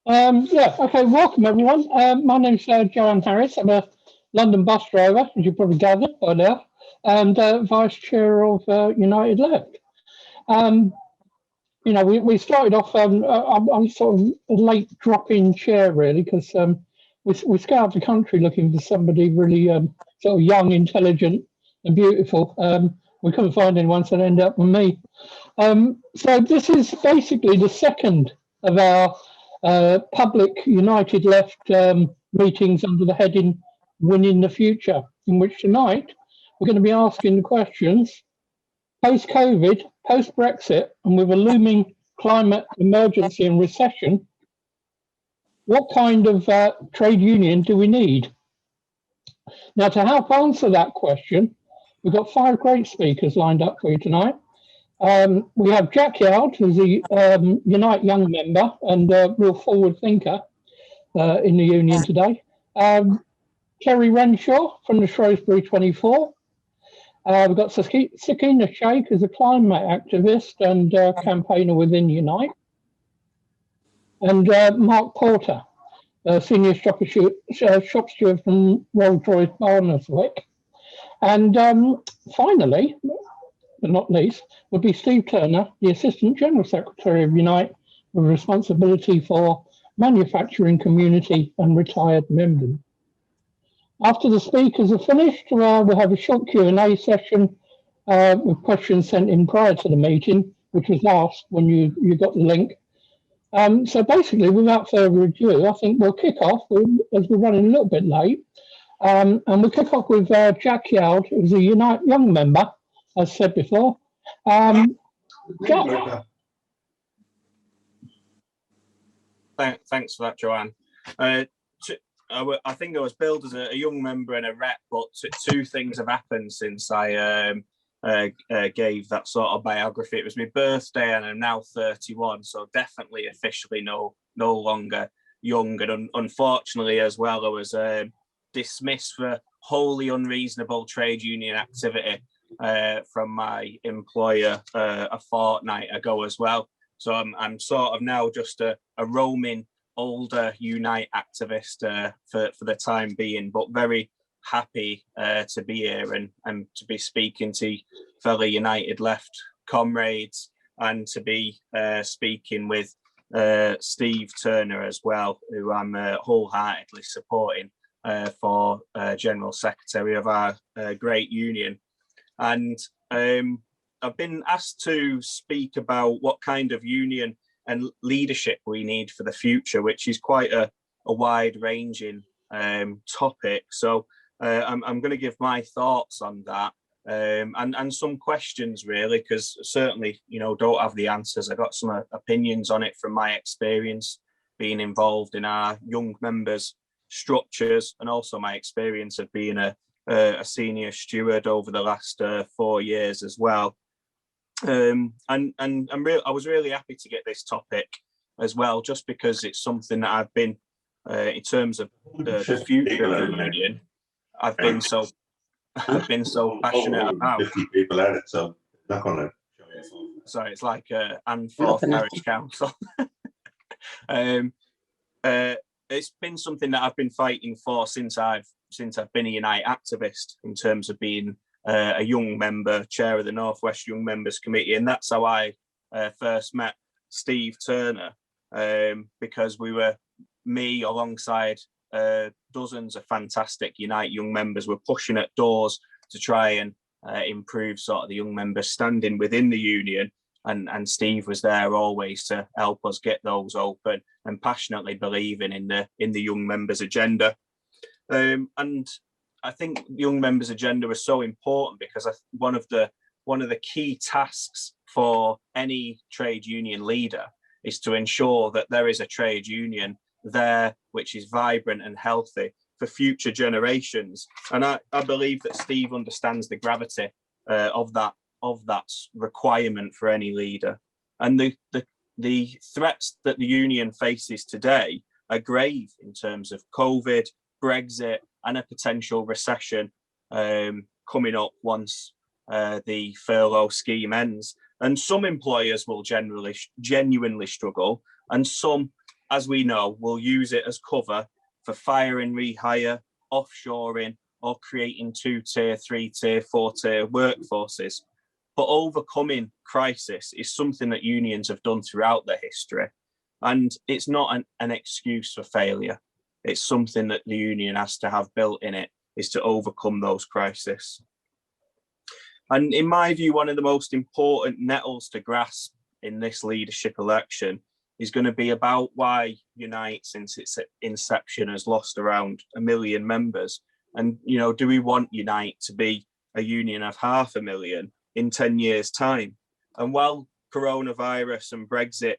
Yeah, okay, welcome everyone. My name's Joanne Harris. I'm a London bus driver, as you probably gathered by now, and Vice Chair of United Left. Um, we started off, I'm sort of a late drop-in chair, really, because we scoured the country looking for somebody really sort of young, intelligent, and beautiful. We couldn't find anyone, so it ended up with me. So this is basically the second of our public United Left meetings under the heading Winning the Future, in which tonight we're going to be asking the questions post-COVID, post-Brexit, and with a looming climate emergency and recession, what kind of trade union do we need? Now, to help answer that question, we've got 5 great speakers lined up for you tonight. We have Jack Yard, who's a Unite Young member and a real forward thinker in the union today. Kerry Renshaw from the Shrewsbury 24. We've got Sakina Sheik, who's a climate activist and campaigner within Unite. And Mark Porter, senior shop steward from Rolls-Royce Barnoldswick. And finally, but not least, would be Steve Turner, the Assistant General Secretary of Unite, with responsibility for manufacturing, community and retired members. After the speakers are finished, we'll have a short Q&A session with questions sent in prior to the meeting, which was asked when you got the link. So basically, without further ado, I think we'll kick off, as we're running a little bit late, and we'll kick off with Jack Yard, who's a Unite Young member, as said before. Jack. Thanks for that, Joanne. I think I was billed as a young member and a rep, but 2 things have happened since I gave that sort of biography. It was my birthday and I'm now 31, so definitely officially no longer young. And unfortunately as well, I was dismissed for wholly unreasonable trade union activity from my employer a fortnight ago as well. So I'm sort of now just a roaming older Unite activist for the time being, but very happy to be here and to be speaking to fellow United Left comrades and to be speaking with Steve Turner as well, who I'm wholeheartedly supporting for General Secretary of our great union. And I've been asked to speak about what kind of union and leadership we need for the future, which is quite a wide-ranging topic. So I'm going to give my thoughts on that and some questions, really, because certainly, don't have the answers. I got some opinions on it from my experience being involved in our young members' structures, and also my experience of being a senior steward over the last 4 years as well. And I was really happy to get this topic as well, just because it's something that I've been, in terms of the future of the union, I've been so passionate about. 50 people at it, so not gonna. Sorry, it's like Anforth Parish Council. It's been something that I've been fighting for since I've been a Unite activist, in terms of being a young member, chair of the Northwest Young Members Committee, and that's how I first met Steve Turner, because me alongside dozens of fantastic Unite young members were pushing at doors to try and improve sort of the young members standing within the union, and Steve was there always to help us get those open and passionately believing in the young members agenda. And I think the young members agenda is so important because one of the key tasks for any trade union leader is to ensure that there is a trade union there which is vibrant and healthy for future generations. And I believe that Steve understands the gravity of that requirement for any leader. And the threats that the union faces today are grave in terms of COVID, Brexit, and a potential recession coming up once the furlough scheme ends. And some employers will genuinely struggle, and some as we know, will use it as cover for fire and rehire, offshoring, or creating 2-tier, 3-tier, 4-tier workforces. But overcoming crisis is something that unions have done throughout their history. And it's not an excuse for failure. It's something that the union has to have built in it, is to overcome those crises. And in my view, one of the most important nettles to grasp in this leadership election is going to be about why Unite, since its inception, has lost around 1 million members. And, you know, do we want Unite to be a union of 500,000 in 10 years' time? And while coronavirus and Brexit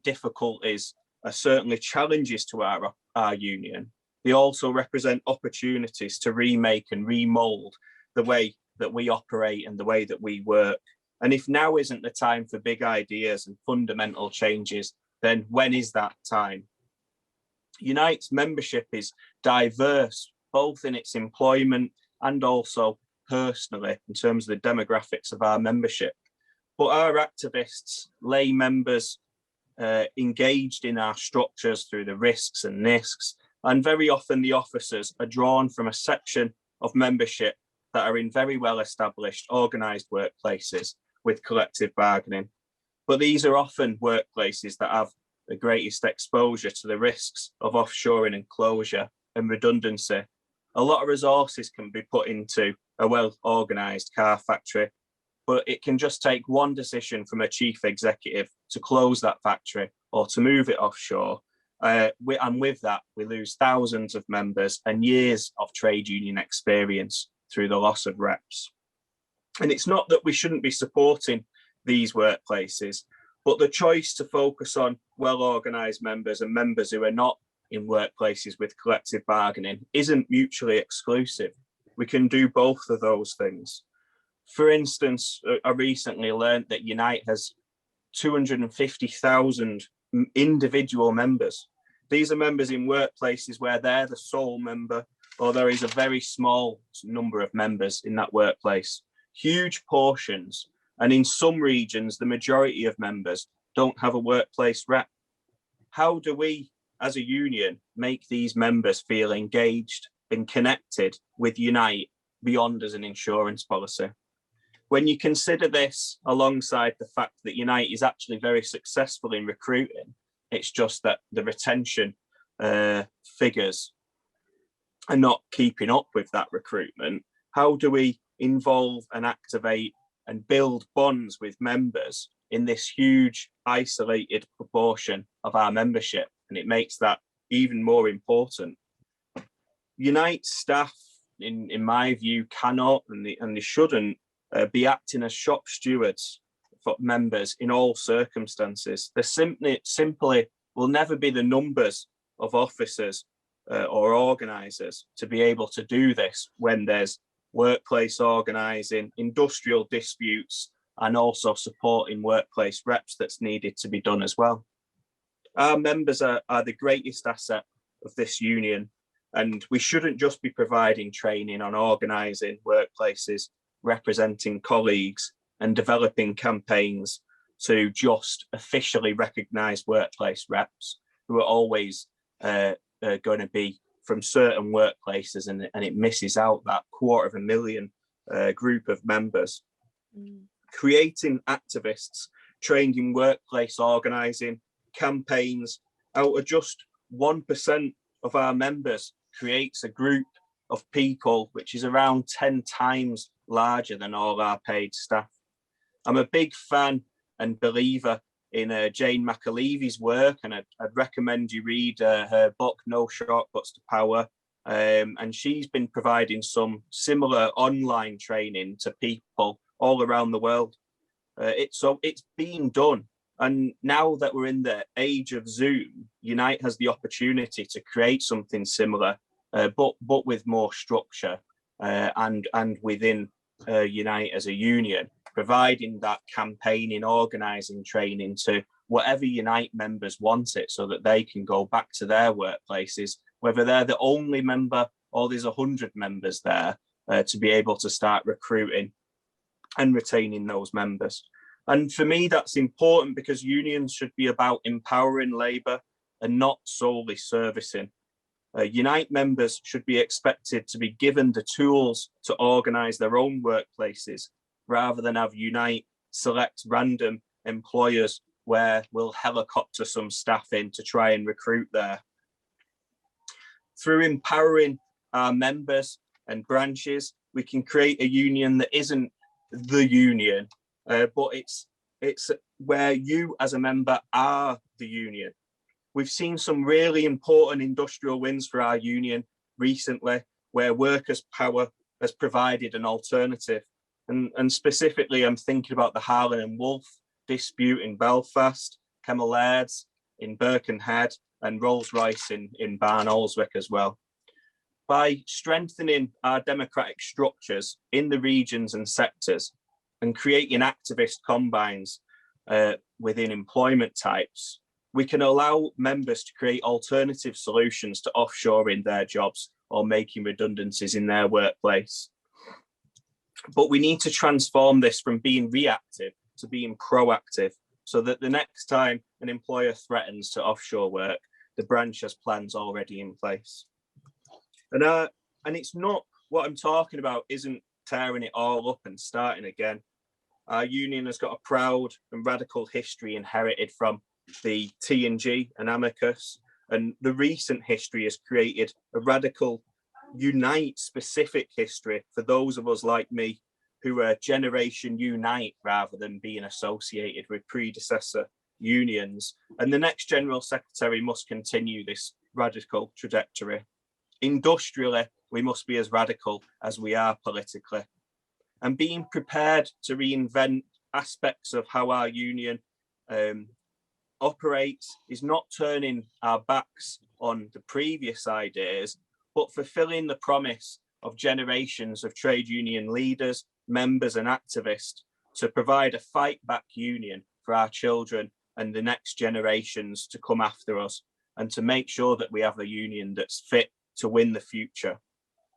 difficulties are certainly challenges to our union, they also represent opportunities to remake and remould the way that we operate and the way that we work. And if now isn't the time for big ideas and fundamental changes, then when is that time? Unite's membership is diverse, both in its employment and also personally in terms of the demographics of our membership. But our activists, lay members, engaged in our structures through the risks and NISCs, and very often the officers are drawn from a section of membership that are in very well established organised workplaces with collective bargaining. But these are often workplaces that have the greatest exposure to the risks of offshoring and closure and redundancy. A lot of resources can be put into a well-organised car factory, but it can just take one decision from a chief executive to close that factory or to move it offshore. And with that, we lose thousands of members and years of trade union experience through the loss of reps. And it's not that we shouldn't be supporting these workplaces, but the choice to focus on well-organised members and members who are not in workplaces with collective bargaining isn't mutually exclusive. We can do both of those things. For instance, I recently learned that Unite has 250,000 individual members. These are members in workplaces where they're the sole member, or there is a very small number of members in that workplace. Huge portions, and in some regions, the majority of members don't have a workplace rep. How do we, as a union, make these members feel engaged and connected with Unite beyond as an insurance policy? When you consider this alongside the fact that Unite is actually very successful in recruiting, it's just that the retention figures are not keeping up with that recruitment. How do we involve and activate and build bonds with members in this huge isolated proportion of our membership? And it makes that even more important. Unite staff, in my view, cannot and they shouldn't be acting as shop stewards for members in all circumstances. They simply will never be the numbers of officers or organisers to be able to do this when there's workplace organising, industrial disputes, and also supporting workplace reps that's needed to be done as well. Our members are the greatest asset of this union, and we shouldn't just be providing training on organising workplaces, representing colleagues, and developing campaigns to just officially recognise workplace reps who are always going to be from certain workplaces, and it misses out that 250,000 group of members. Creating activists trained in workplace organising campaigns out of just 1% of our members creates a group of people which is around 10 times larger than all our paid staff. I'm a big fan and believer in Jane McAlevy's work, and I'd recommend you read her book, No Shortcuts to Power. And she's been providing some similar online training to people all around the world. It's being done. And now that we're in the age of Zoom, Unite has the opportunity to create something similar, but with more structure and within Unite as a union, providing that campaigning, organising training to whatever Unite members want it, so that they can go back to their workplaces, whether they're the only member or there's 100 members there, to be able to start recruiting and retaining those members. And for me, that's important because unions should be about empowering labour and not solely servicing. Unite members should be expected to be given the tools to organise their own workplaces rather than have Unite select random employers where we'll helicopter some staff in to try and recruit there. Through empowering our members and branches, we can create a union that isn't the union, but it's where you as a member are the union. We've seen some really important industrial wins for our union recently, where workers' power has provided an alternative. And specifically, I'm thinking about the Harlan and Wolff dispute in Belfast, Kemmel Laird's in Birkenhead, and Rolls-Royce in Barnoldswick as well. By strengthening our democratic structures in the regions and sectors and creating activist combines within employment types, we can allow members to create alternative solutions to offshoring their jobs or making redundancies in their workplace. But we need to transform this from being reactive to being proactive, so that the next time an employer threatens to offshore work, the branch has plans already in place. And it's not, what I'm talking about isn't tearing it all up and starting again. Our union has got a proud and radical history inherited from the T&G and Amicus, and the recent history has created a radical Unite specific history for those of us like me who are Generation Unite rather than being associated with predecessor unions. And the next General Secretary must continue this radical trajectory. Industrially, we must be as radical as we are politically. And being prepared to reinvent aspects of how our union operates is not turning our backs on the previous ideas, but fulfilling the promise of generations of trade union leaders, members and activists to provide a fight back union for our children and the next generations to come after us, and to make sure that we have a union that's fit to win the future.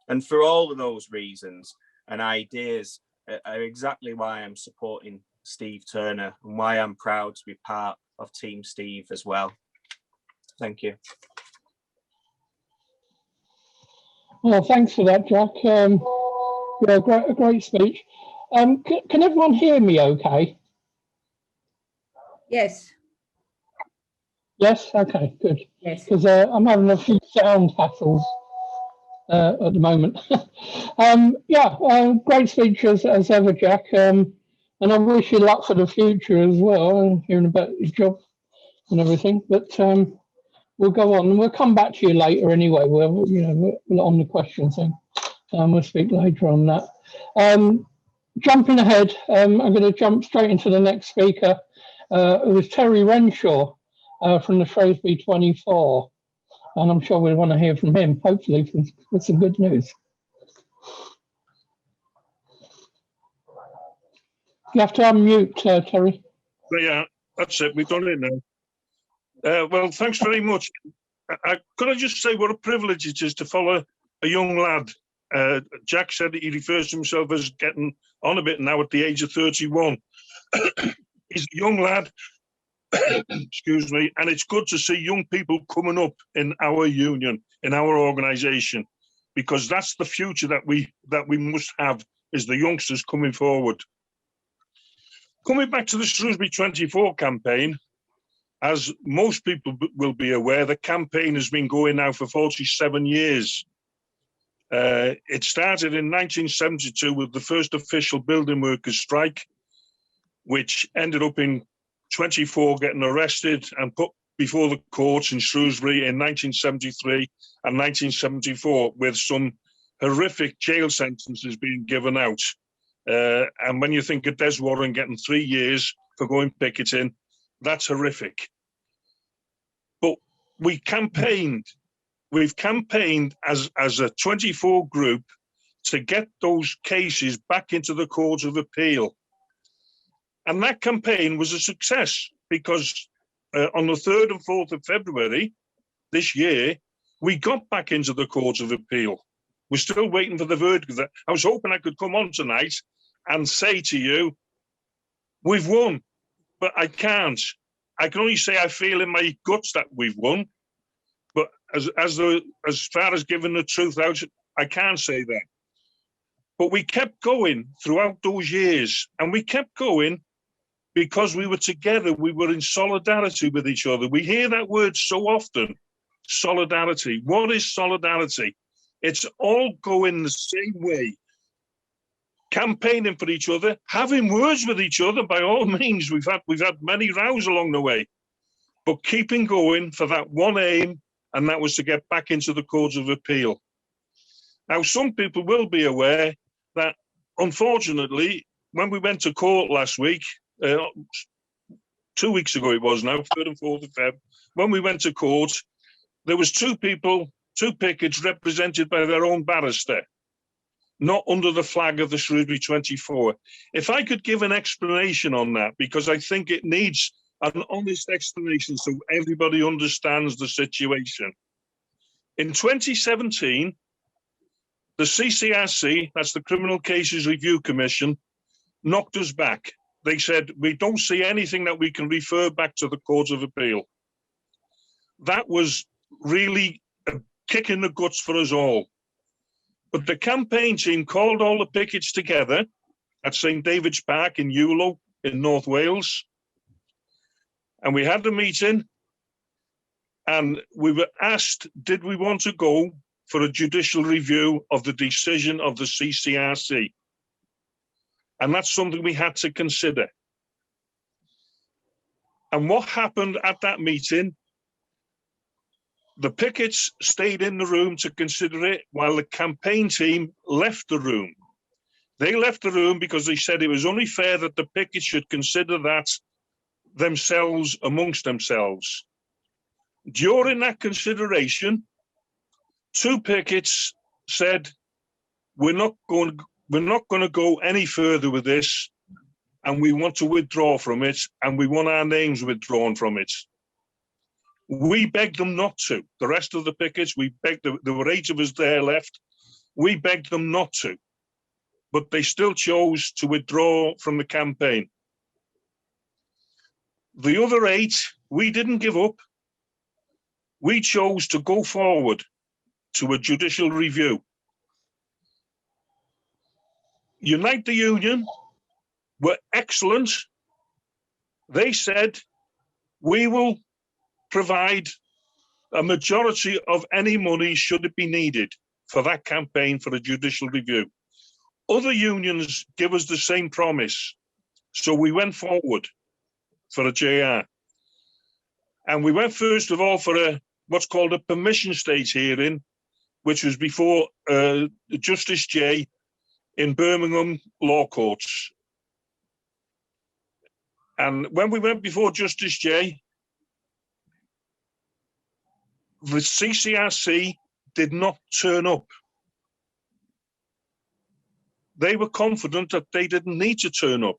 And for all of those reasons and ideas are exactly why I'm supporting Steve Turner and why I'm proud to be part of Team Steve as well. Thank you. Well, thanks for that, Jack. Yeah, a great speech. Can everyone hear me okay? Yes. Yes? Okay, good. Yes. Because I'm having a few sound hassles at the moment. Great speech as ever, Jack. And I wish you luck for the future as well, and hearing about your job and everything. But we'll go on, and we'll come back to you later anyway. We're on the question thing. We'll speak later on that. Jumping ahead, I'm going to jump straight into the next speaker. It was Terry Renshaw from the Shrewsbury 24. And I'm sure we'll want to hear from him, hopefully, with some good news. You have to unmute, Terry. Yeah, that's it. We've done it now. Well, thanks very much. Could I just say what a privilege it is to follow a young lad? Jack said that he refers to himself as getting on a bit now at the age of 31. He's a young lad, excuse me, and it's good to see young people coming up in our union, in our organisation, because that's the future that we must have, is the youngsters coming forward. Coming back to the Shrewsbury 24 campaign, as most people will be aware, the campaign has been going now for 47 years. It started in 1972 with the first official building workers strike, which ended up in 24 getting arrested and put before the courts in Shrewsbury in 1973 and 1974, with some horrific jail sentences being given out. And when you think of Des Warren getting 3 years for going picketing, that's horrific. But we've campaigned as a 24 group to get those cases back into the Courts of Appeal. And that campaign was a success, because on the 3rd and 4th of February this year, we got back into the Courts of Appeal. We're still waiting for the verdict of that. I was hoping I could come on tonight and say to you, we've won, but I can't. I can only say I feel in my guts that we've won. But as far as giving the truth out, I can't say that. But we kept going throughout those years, and we kept going because we were together. We were in solidarity with each other. We hear that word so often, solidarity. What is solidarity? It's all going the same way. Campaigning for each other, having words with each other, by all means. We've had many rows along the way, but keeping going for that one aim, and that was to get back into the Courts of Appeal. Now, some people will be aware that, unfortunately, when we went to court last week, 2 weeks ago it was now, 3rd and 4th of Feb, when we went to court, there was two pickets represented by their own barrister, not under the flag of the Shrewsbury 24. If I could give an explanation on that, because I think it needs an honest explanation so everybody understands the situation. In 2017, the CCRC, that's the Criminal Cases Review Commission, knocked us back. They said, we don't see anything that we can refer back to the Court of Appeal. That was really a kick in the guts for us all. But the campaign team called all the pickets together at St David's Park in Ewlow in North Wales. And we had a meeting, and we were asked, did we want to go for a judicial review of the decision of the CCRC? And that's something we had to consider. And what happened at that meeting, the pickets stayed in the room to consider it while the campaign team left the room. They left the room because they said it was only fair that the pickets should consider that themselves amongst themselves. During that consideration, two pickets said, we're not going to go any further with this, and we want to withdraw from it, and we want our names withdrawn from it. We begged them not to. The rest of the pickets, we begged, there were 8 of us there left. We begged them not to, but they still chose to withdraw from the campaign. The other 8, we didn't give up. We chose to go forward to a judicial review. Unite the Union were excellent. They said, we will provide a majority of any money should it be needed for that campaign for a judicial review. Other unions give us the same promise. So we went forward for a JR. And we went first of all for what's called a permission stage hearing, which was before Justice J in Birmingham Law Courts. And when we went before Justice J, the CCRC did not turn up. They were confident that they didn't need to turn up.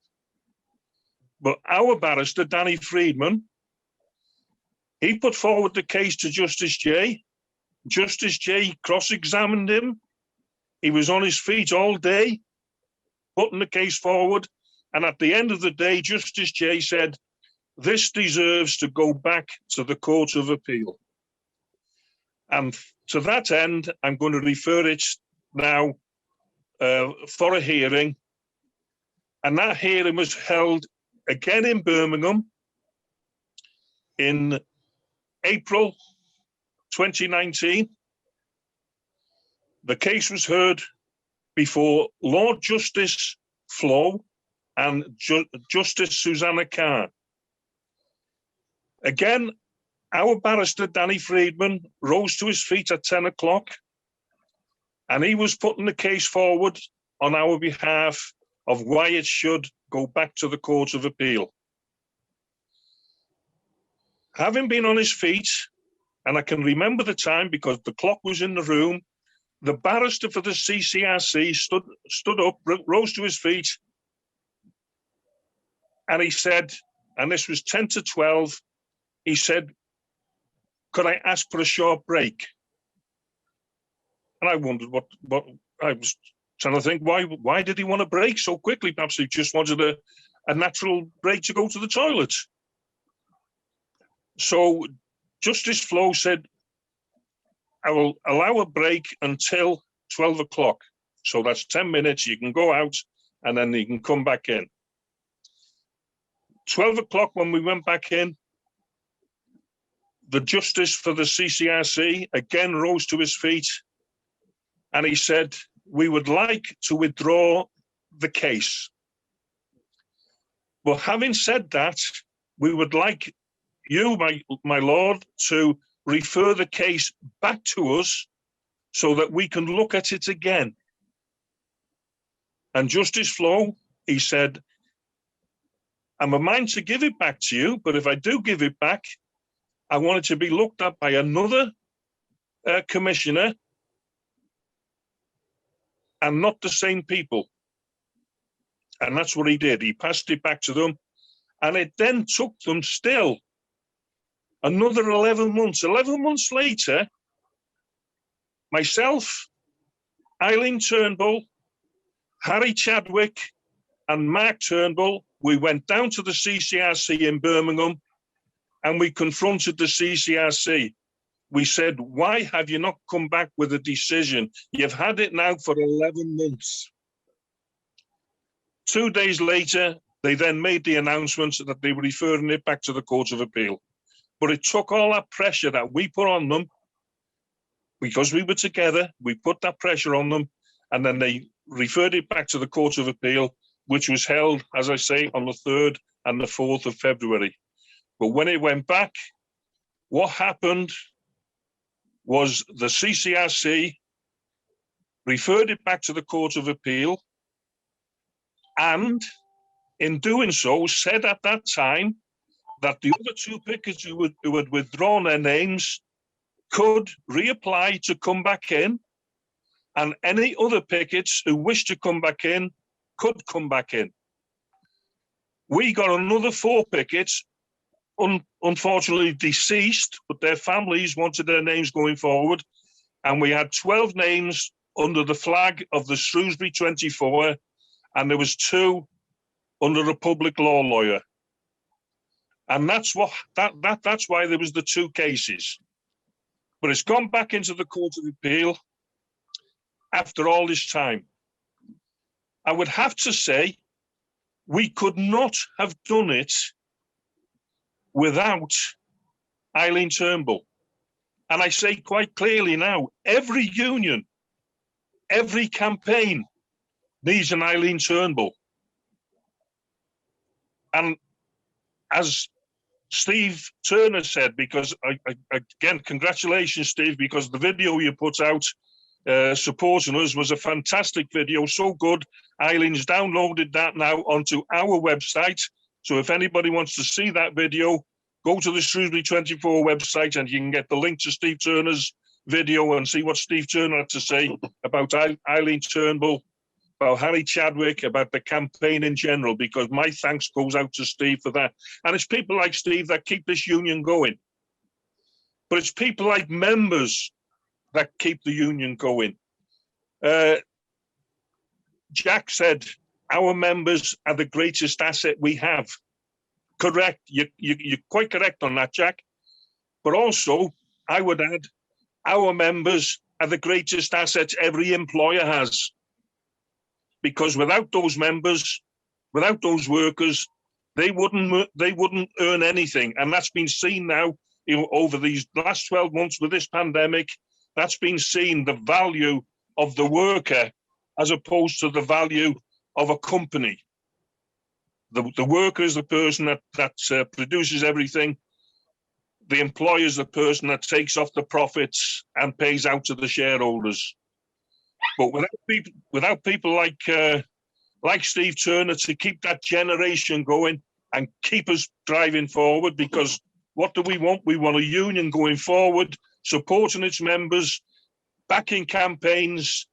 But our barrister, Danny Friedman, he put forward the case to Justice J. Justice J cross-examined him. He was on his feet all day, putting the case forward. And at the end of the day, Justice J said, this deserves to go back to the Court of Appeal. And to that end, I'm going to refer it now for a hearing. And that hearing was held again in Birmingham in April 2019. The case was heard before Lord Justice Flo and Justice Susanna Carr. Again, our barrister, Danny Friedman, rose to his feet at 10 o'clock, and he was putting the case forward on our behalf of why it should go back to the Court of Appeal. Having been on his feet, and I can remember the time because the clock was in the room, the barrister for the CCRC stood up, rose to his feet, and he said, and this was 10 to 12, he said, could I ask for a short break? And I wondered what I was trying to think, why did he want a break so quickly? Perhaps he just wanted a natural break to go to the toilet. So Justice Flo said, I will allow a break until 12 o'clock. So that's 10 minutes. You can go out and then you can come back in. 12 o'clock when we went back in, the justice for the CCRC again rose to his feet and he said, we would like to withdraw the case. But having said that, we would like you, my lord, to refer the case back to us so that we can look at it again. And Justice Flo, he said, I'm a mind to give it back to you, but if I do give it back, I want it to be looked at by another commissioner and not the same people. And that's what he did. He passed it back to them. And it then took them still another 11 months. 11 months later, myself, Eileen Turnbull, Harry Chadwick, and Mark Turnbull, we went down to the CCRC in Birmingham and we confronted the CCRC. We said, why have you not come back with a decision? You've had it now for 11 months. 2 days later, they then made the announcement that they were referring it back to the Court of Appeal. But it took all that pressure that we put on them, because we were together, we put that pressure on them, and then they referred it back to the Court of Appeal, which was held, as I say, on the 3rd and the 4th of February. But when it went back, what happened was the CCRC referred it back to the Court of Appeal, and in doing so, said at that time that the other two pickets who had withdrawn their names could reapply to come back in, and any other pickets who wished to come back in could come back in. We got another 4 pickets, unfortunately deceased, but their families wanted their names going forward, and we had 12 names under the flag of the Shrewsbury 24, and there was 2 under a public law lawyer. And that's why there was the 2 cases. But it's gone back into the Court of Appeal after all this time. I would have to say we could not have done it without Eileen Turnbull. And I say quite clearly now, every union, every campaign needs an Eileen Turnbull. And as Steve Turner said, because again, congratulations, Steve, because the video you put out supporting us was a fantastic video, so good. Eileen's downloaded that now onto our website. So if anybody wants to see that video, go to the Shrewsbury 24 website and you can get the link to Steve Turner's video and see what Steve Turner had to say about Eileen Turnbull, about Harry Chadwick, about the campaign in general, because my thanks goes out to Steve for that. And it's people like Steve that keep this union going. But it's people like members that keep the union going. Jack said, our members are the greatest asset we have. Correct. You're quite correct on that, Jack. But also, I would add, our members are the greatest assets every employer has. Because without those members, without those workers, they wouldn't earn anything. And that's been seen now, over these last 12 months with this pandemic. That's been seen, the value of the worker as opposed to the value of a company. The worker is the person that produces everything. The employer is the person that takes off the profits and pays out to the shareholders. But without people like Steve Turner to keep that generation going and keep us driving forward, because what do we want? We want a union going forward, supporting its members, backing campaigns,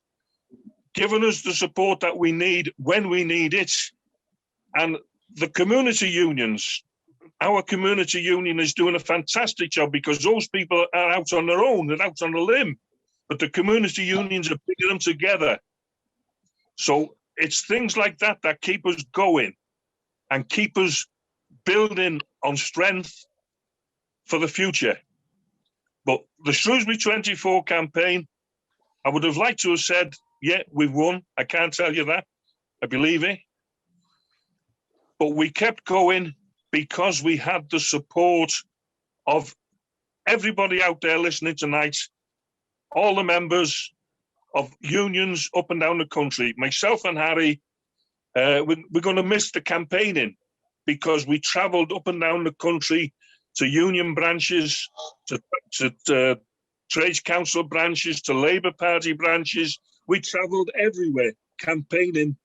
giving us the support that we need when we need it. And the community unions, our community union is doing a fantastic job, because those people are out on their own, they're out on a limb. But the community unions are bringing them together. So it's things like that that keep us going and keep us building on strength for the future. But the Shrewsbury 24 campaign, I would have liked to have said, yeah, we've won. I can't tell you that. I believe it. But we kept going because we had the support of everybody out there listening tonight, all the members of unions up and down the country, myself and Harry. We're going to miss the campaigning because we travelled up and down the country to union branches, to trades council branches, to Labour Party branches. We travelled everywhere campaigning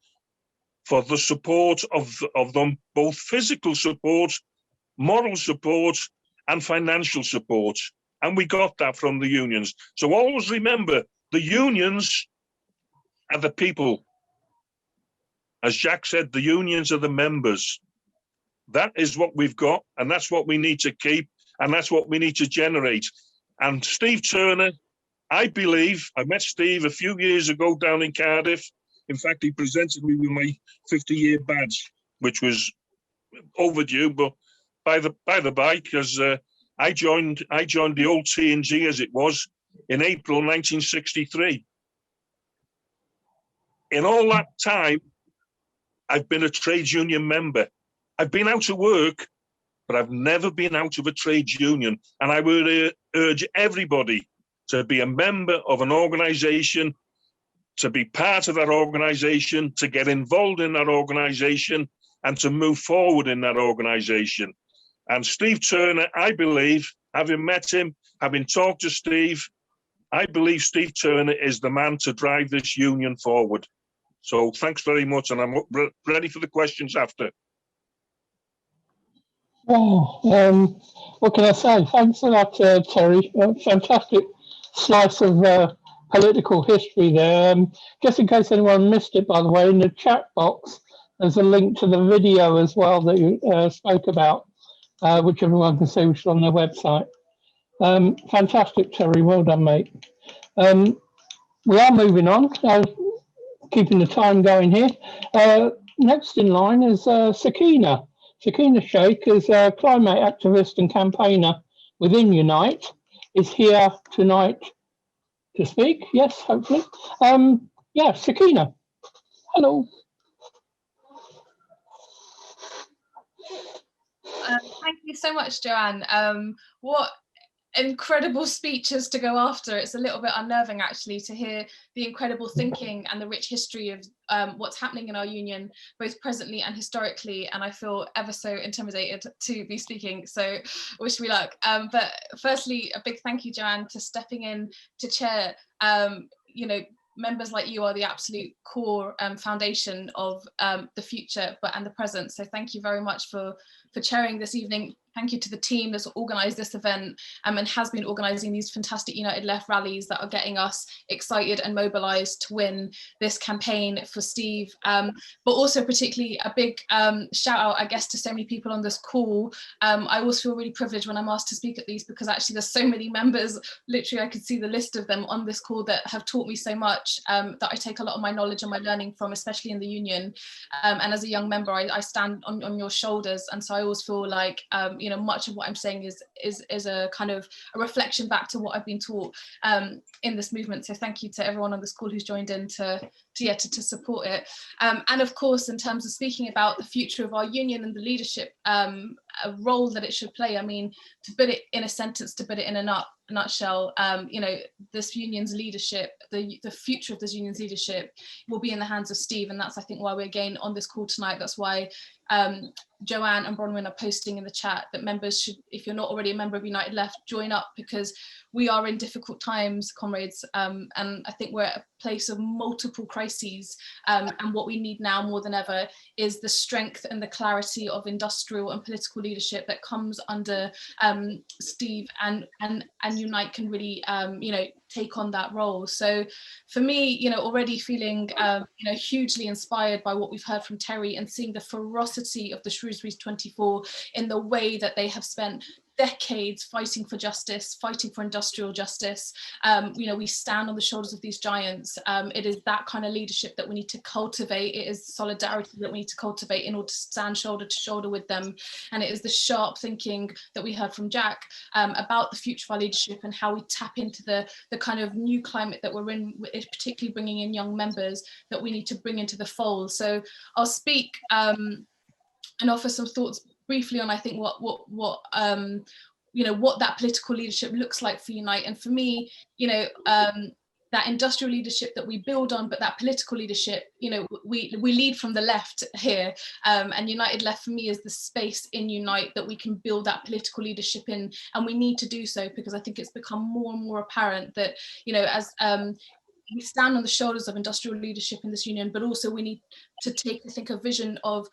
for the support of them, both physical support, moral support, and financial support. And we got that from the unions. So always remember, the unions are the people. As Jack said, the unions are the members. That is what we've got, and that's what we need to keep, and that's what we need to generate. And Steve Turner, I believe, I met Steve a few years ago down in Cardiff. In fact, he presented me with my 50-year badge, which was overdue, but by the by, because I joined the old T&G as it was in April 1963. In all that time, I've been a trades union member. I've been out of work, but I've never been out of a trades union. And I would urge everybody to be a member of an organisation, to be part of that organisation, to get involved in that organisation, and to move forward in that organisation. And Steve Turner, I believe, having met him, having talked to Steve, I believe Steve Turner is the man to drive this union forward. So thanks very much, and I'm ready for the questions after. Oh, what can I say? Thanks for that, Terry. Fantastic slice of political history there. Just in case anyone missed it, by the way, in the chat box, there's a link to the video as well that you spoke about, which everyone can see, which is on their website. Fantastic, Terry. Well done, mate. We are moving on, keeping the time going here. Next in line is Sakina. Sakina Sheik is a climate activist and campaigner within Unite, is here tonight to speak. Yes, hopefully. Yeah, Sakina. Hello. Thank you so much, Joanne. What incredible speeches to go after. It's a little bit unnerving actually to hear the incredible thinking and the rich history of what's happening in our union, both presently and historically, and I feel ever so intimidated to be speaking, so wish me luck. But firstly, a big thank you, Joanne, to stepping in to chair. You know, members like you are the absolute core foundation of the future and the present, so thank you very much for chairing this evening. Thank you to the team that's organised this event and has been organising these fantastic United Left rallies that are getting us excited and mobilised to win this campaign for Steve. But also particularly a big shout out, I guess, to so many people on this call. I always feel really privileged when I'm asked to speak at these because actually there's so many members, literally I could see the list of them on this call that have taught me so much that I take a lot of my knowledge and my learning from, especially in the union. And as a young member, I stand on your shoulders, and so I always feel like you know, much of what I'm saying is a kind of a reflection back to what I've been taught in this movement. So thank you to everyone on this call who's joined in to support it. And of course, in terms of speaking about the future of our union and the leadership a role that it should play, I mean, to put it in a sentence, to put it in a nutshell, you know, this union's leadership, the future of this union's leadership will be in the hands of Steve, and that's, I think, why we're again on this call tonight. That's why Joanne and Bronwyn are posting in the chat that members should, if you're not already a member of United Left, join up, because we are in difficult times, comrades, and I think we're at a place of multiple crises, and what we need now more than ever is the strength and the clarity of industrial and political leadership that comes under Steve, and Unite can really you know, take on that role. So for me, you know, already feeling you know, hugely inspired by what we've heard from Terry, and seeing the ferocity of the Shrewsbury's 24 in the way that they have spent decades fighting for justice, fighting for industrial justice. We stand on the shoulders of these giants. It is that kind of leadership that we need to cultivate. It is solidarity that we need to cultivate in order to stand shoulder to shoulder with them. And it is the sharp thinking that we heard from Jack about the future of our leadership and how we tap into the kind of new climate that we're in, particularly bringing in young members that we need to bring into the fold. So I'll speak and offer some thoughts briefly on, I think, what that political leadership looks like for Unite. And for me, that industrial leadership that we build on, but that political leadership, we lead from the left here, and United Left for me is the space in Unite that we can build that political leadership in, and we need to do so because I think it's become more and more apparent that, as we stand on the shoulders of industrial leadership in this union, but also we need to think a vision of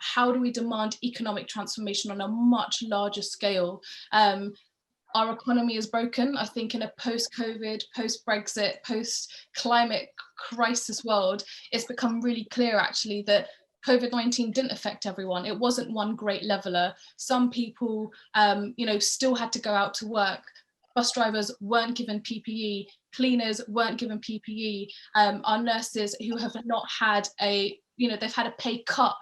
how do we demand economic transformation on a much larger scale. Our economy is broken. I think in a post-COVID, post-Brexit, post-climate crisis world, it's become really clear actually that COVID-19 didn't affect everyone. It wasn't one great leveler. Some people, still had to go out to work. Bus drivers weren't given PPE. Cleaners weren't given PPE. Our nurses who have not had they've had a pay cut.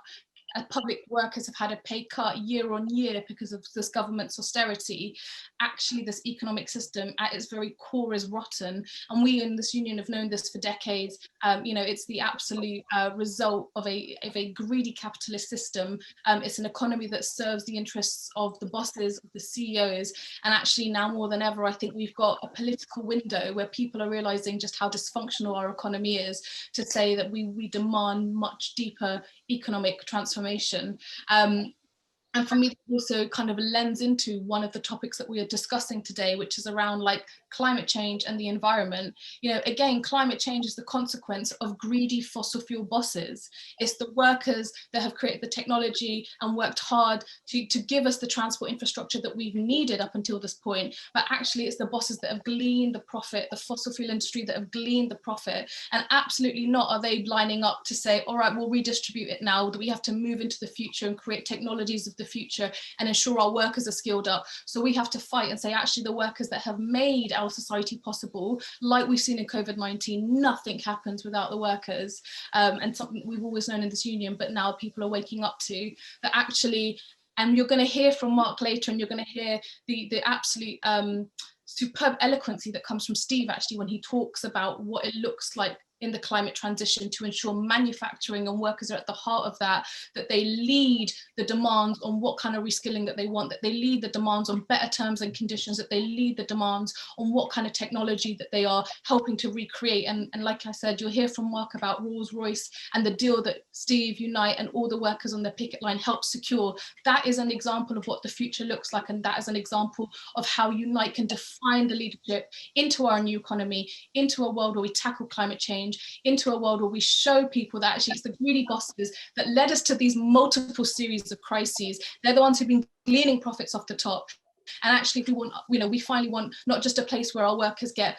Public workers have had a pay cut year on year because of this government's austerity. Actually, this economic system at its very core is rotten. And we in this union have known this for decades. It's the absolute result of a greedy capitalist system. It's an economy that serves the interests of the bosses, of the CEOs. And actually now more than ever, I think we've got a political window where people are realizing just how dysfunctional our economy is to say that we demand much deeper economic transformation. And for me, it also kind of lends into one of the topics that we are discussing today, which is around like climate change and the environment. Again, climate change is the consequence of greedy fossil fuel bosses. It's the workers that have created the technology and worked hard to give us the transport infrastructure that we've needed up until this point. But actually, it's the bosses that have gleaned the profit, the fossil fuel industry that have gleaned the profit. And absolutely not are they lining up to say, all right, we'll redistribute it now, that we have to move into the future and create technologies of the future and ensure our workers are skilled up. So we have to fight and say, actually, the workers that have made our society possible, like we've seen in COVID-19, nothing happens without the workers. And something we've always known in this union, but now people are waking up to that actually, and you're going to hear from Mark later, and you're going to hear the absolute superb eloquency that comes from Steve actually when he talks about what it looks like in the climate transition to ensure manufacturing and workers are at the heart of that they lead the demands on what kind of reskilling that they want, that they lead the demands on better terms and conditions, that they lead the demands on what kind of technology that they are helping to recreate. And like I said, you'll hear from Mark about Royce and the deal that Steve, Unite and all the workers on the picket line helped secure. That is an example of what the future looks like, and that is an example of how Unite can define the leadership into our new economy, into a world where we tackle climate change, into a world where we show people that actually it's the greedy bosses that led us to these multiple series of crises. They're the ones who've been gleaning profits off the top. And actually, if we want, we finally want not just a place where our workers get,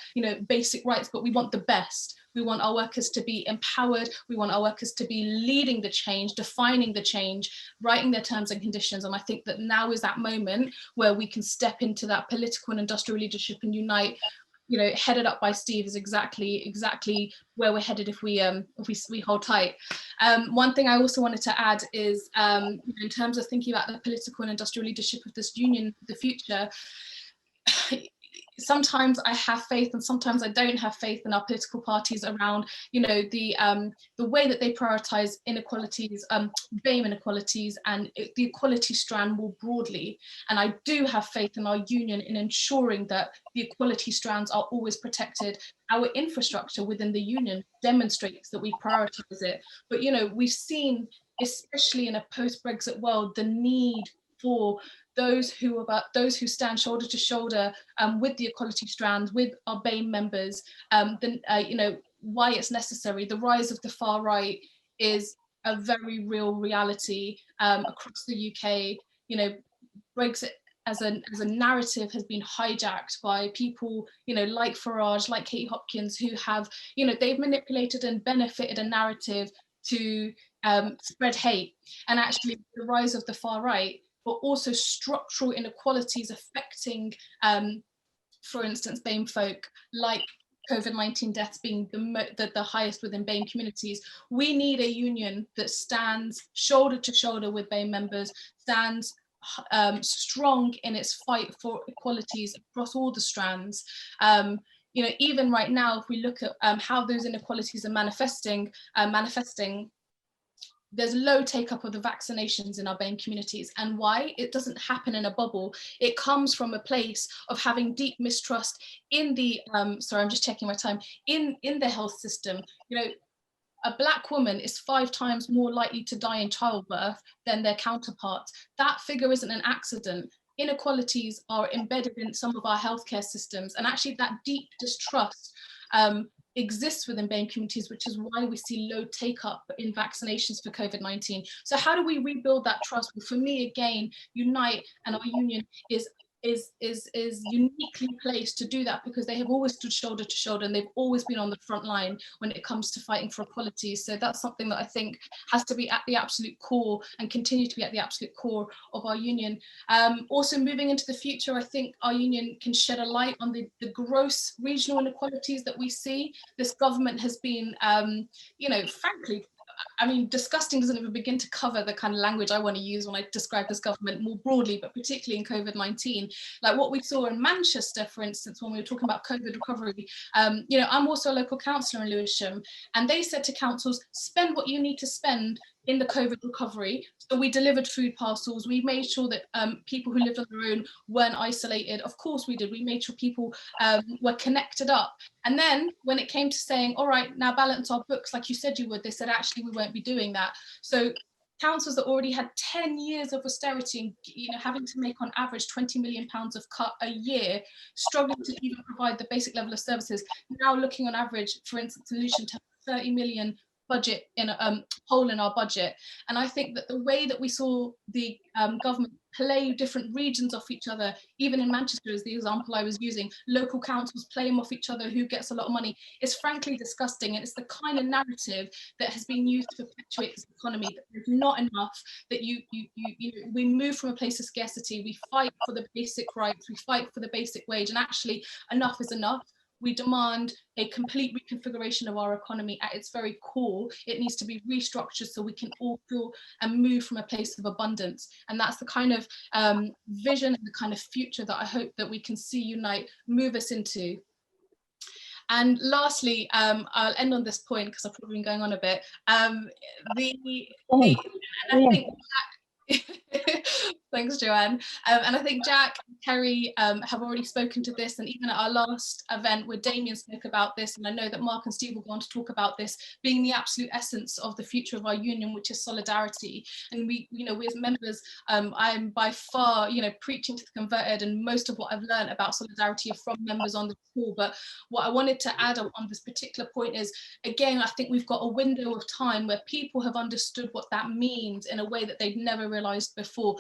basic rights, but we want the best. We want our workers to be empowered. We want our workers to be leading the change, defining the change, writing their terms and conditions. And I think that now is that moment where we can step into that political and industrial leadership and Unite, headed up by Steve, is exactly where we're headed if we hold tight. One thing I also wanted to add is, in terms of thinking about the political and industrial leadership of this union, the future, sometimes I have faith and sometimes I don't have faith in our political parties around, the way that they prioritize inequalities, BAME inequalities and the equality strand more broadly. And I do have faith in our union in ensuring that the equality strands are always protected. Our infrastructure within the union demonstrates that we prioritize it. But, we've seen, especially in a post-Brexit world, the need for those who stand shoulder to shoulder with the equality strands, with our BAME members, why it's necessary. The rise of the far right is a very real reality across the UK. Brexit as a narrative has been hijacked by people, like Farage, like Katie Hopkins, who have, they've manipulated and benefited a narrative to spread hate. And actually, the rise of the far right but also structural inequalities affecting, for instance, BAME folk, like COVID-19 deaths being the highest within BAME communities. We need a union that stands shoulder to shoulder with BAME members, stands strong in its fight for equalities across all the strands. You know, even right now, if we look at how those inequalities are manifesting, there's low take-up of the vaccinations in our BAME communities. And why? It doesn't happen in a bubble. It comes from a place of having deep mistrust in the, sorry, I'm just checking my time, in the health system. You know, a Black woman is 5 times more likely to die in childbirth than their counterparts. That figure isn't an accident. Inequalities are embedded in some of our healthcare systems, and actually that deep distrust exists within BAME communities, which is why we see low take-up in vaccinations for COVID-19. So how do we rebuild that trust? Well, for me, again, Unite and our union is uniquely placed to do that, because they have always stood shoulder to shoulder, and they've always been on the front line when it comes to fighting for equality. So that's something that I think has to be at the absolute core and continue to be at the absolute core of our union. Also, moving into the future, I think our union can shed a light on the gross regional inequalities that we see. This government has been, you know, frankly, I mean, disgusting doesn't even begin to cover the kind of language I want to use when I describe this government more broadly, but particularly in COVID-19. Like what we saw in Manchester, for instance, when we were talking about COVID recovery, you know, I'm also a local councillor in Lewisham, and they said to councils, spend what you need to spend in the COVID recovery. So we delivered food parcels. We made sure that people who lived on their own weren't isolated. Of course we did. We made sure people were connected up. And then when it came to saying, all right, now balance our books like you said you would, they said, actually, we won't be doing that. So councils that already had 10 years of austerity and, you know, having to make on average £20 million of cut a year, struggling to even provide the basic level of services, now looking on average, for instance, in Lucian, to 30 million budget in a hole in our budget. And I think that the way that we saw the government play different regions off each other, even in Manchester is the example I was using, local councils playing off each other, who gets a lot of money, is frankly disgusting. And it's the kind of narrative that has been used to perpetuate this economy, that there's not enough, that we move from a place of scarcity, we fight for the basic rights, we fight for the basic wage, and actually enough is enough. We demand a complete reconfiguration of our economy at its very core. It needs to be restructured so we can all feel and move from a place of abundance. And that's the kind of vision and the kind of future that I hope that we can see Unite move us into. And lastly, I'll end on this point because I've probably been going on a bit. And I think thanks, Joanne. And I think Jack and Kerry have already spoken to this, and even at our last event where Damien spoke about this, and I know that Mark and Steve will go on to talk about this being the absolute essence of the future of our union, which is solidarity. And we, you know, we as members, I'm by far, you know, preaching to the converted, and most of what I've learned about solidarity are from members on the call. But what I wanted to add on this particular point is, again, I think we've got a window of time where people have understood what that means in a way that they'd never realized before.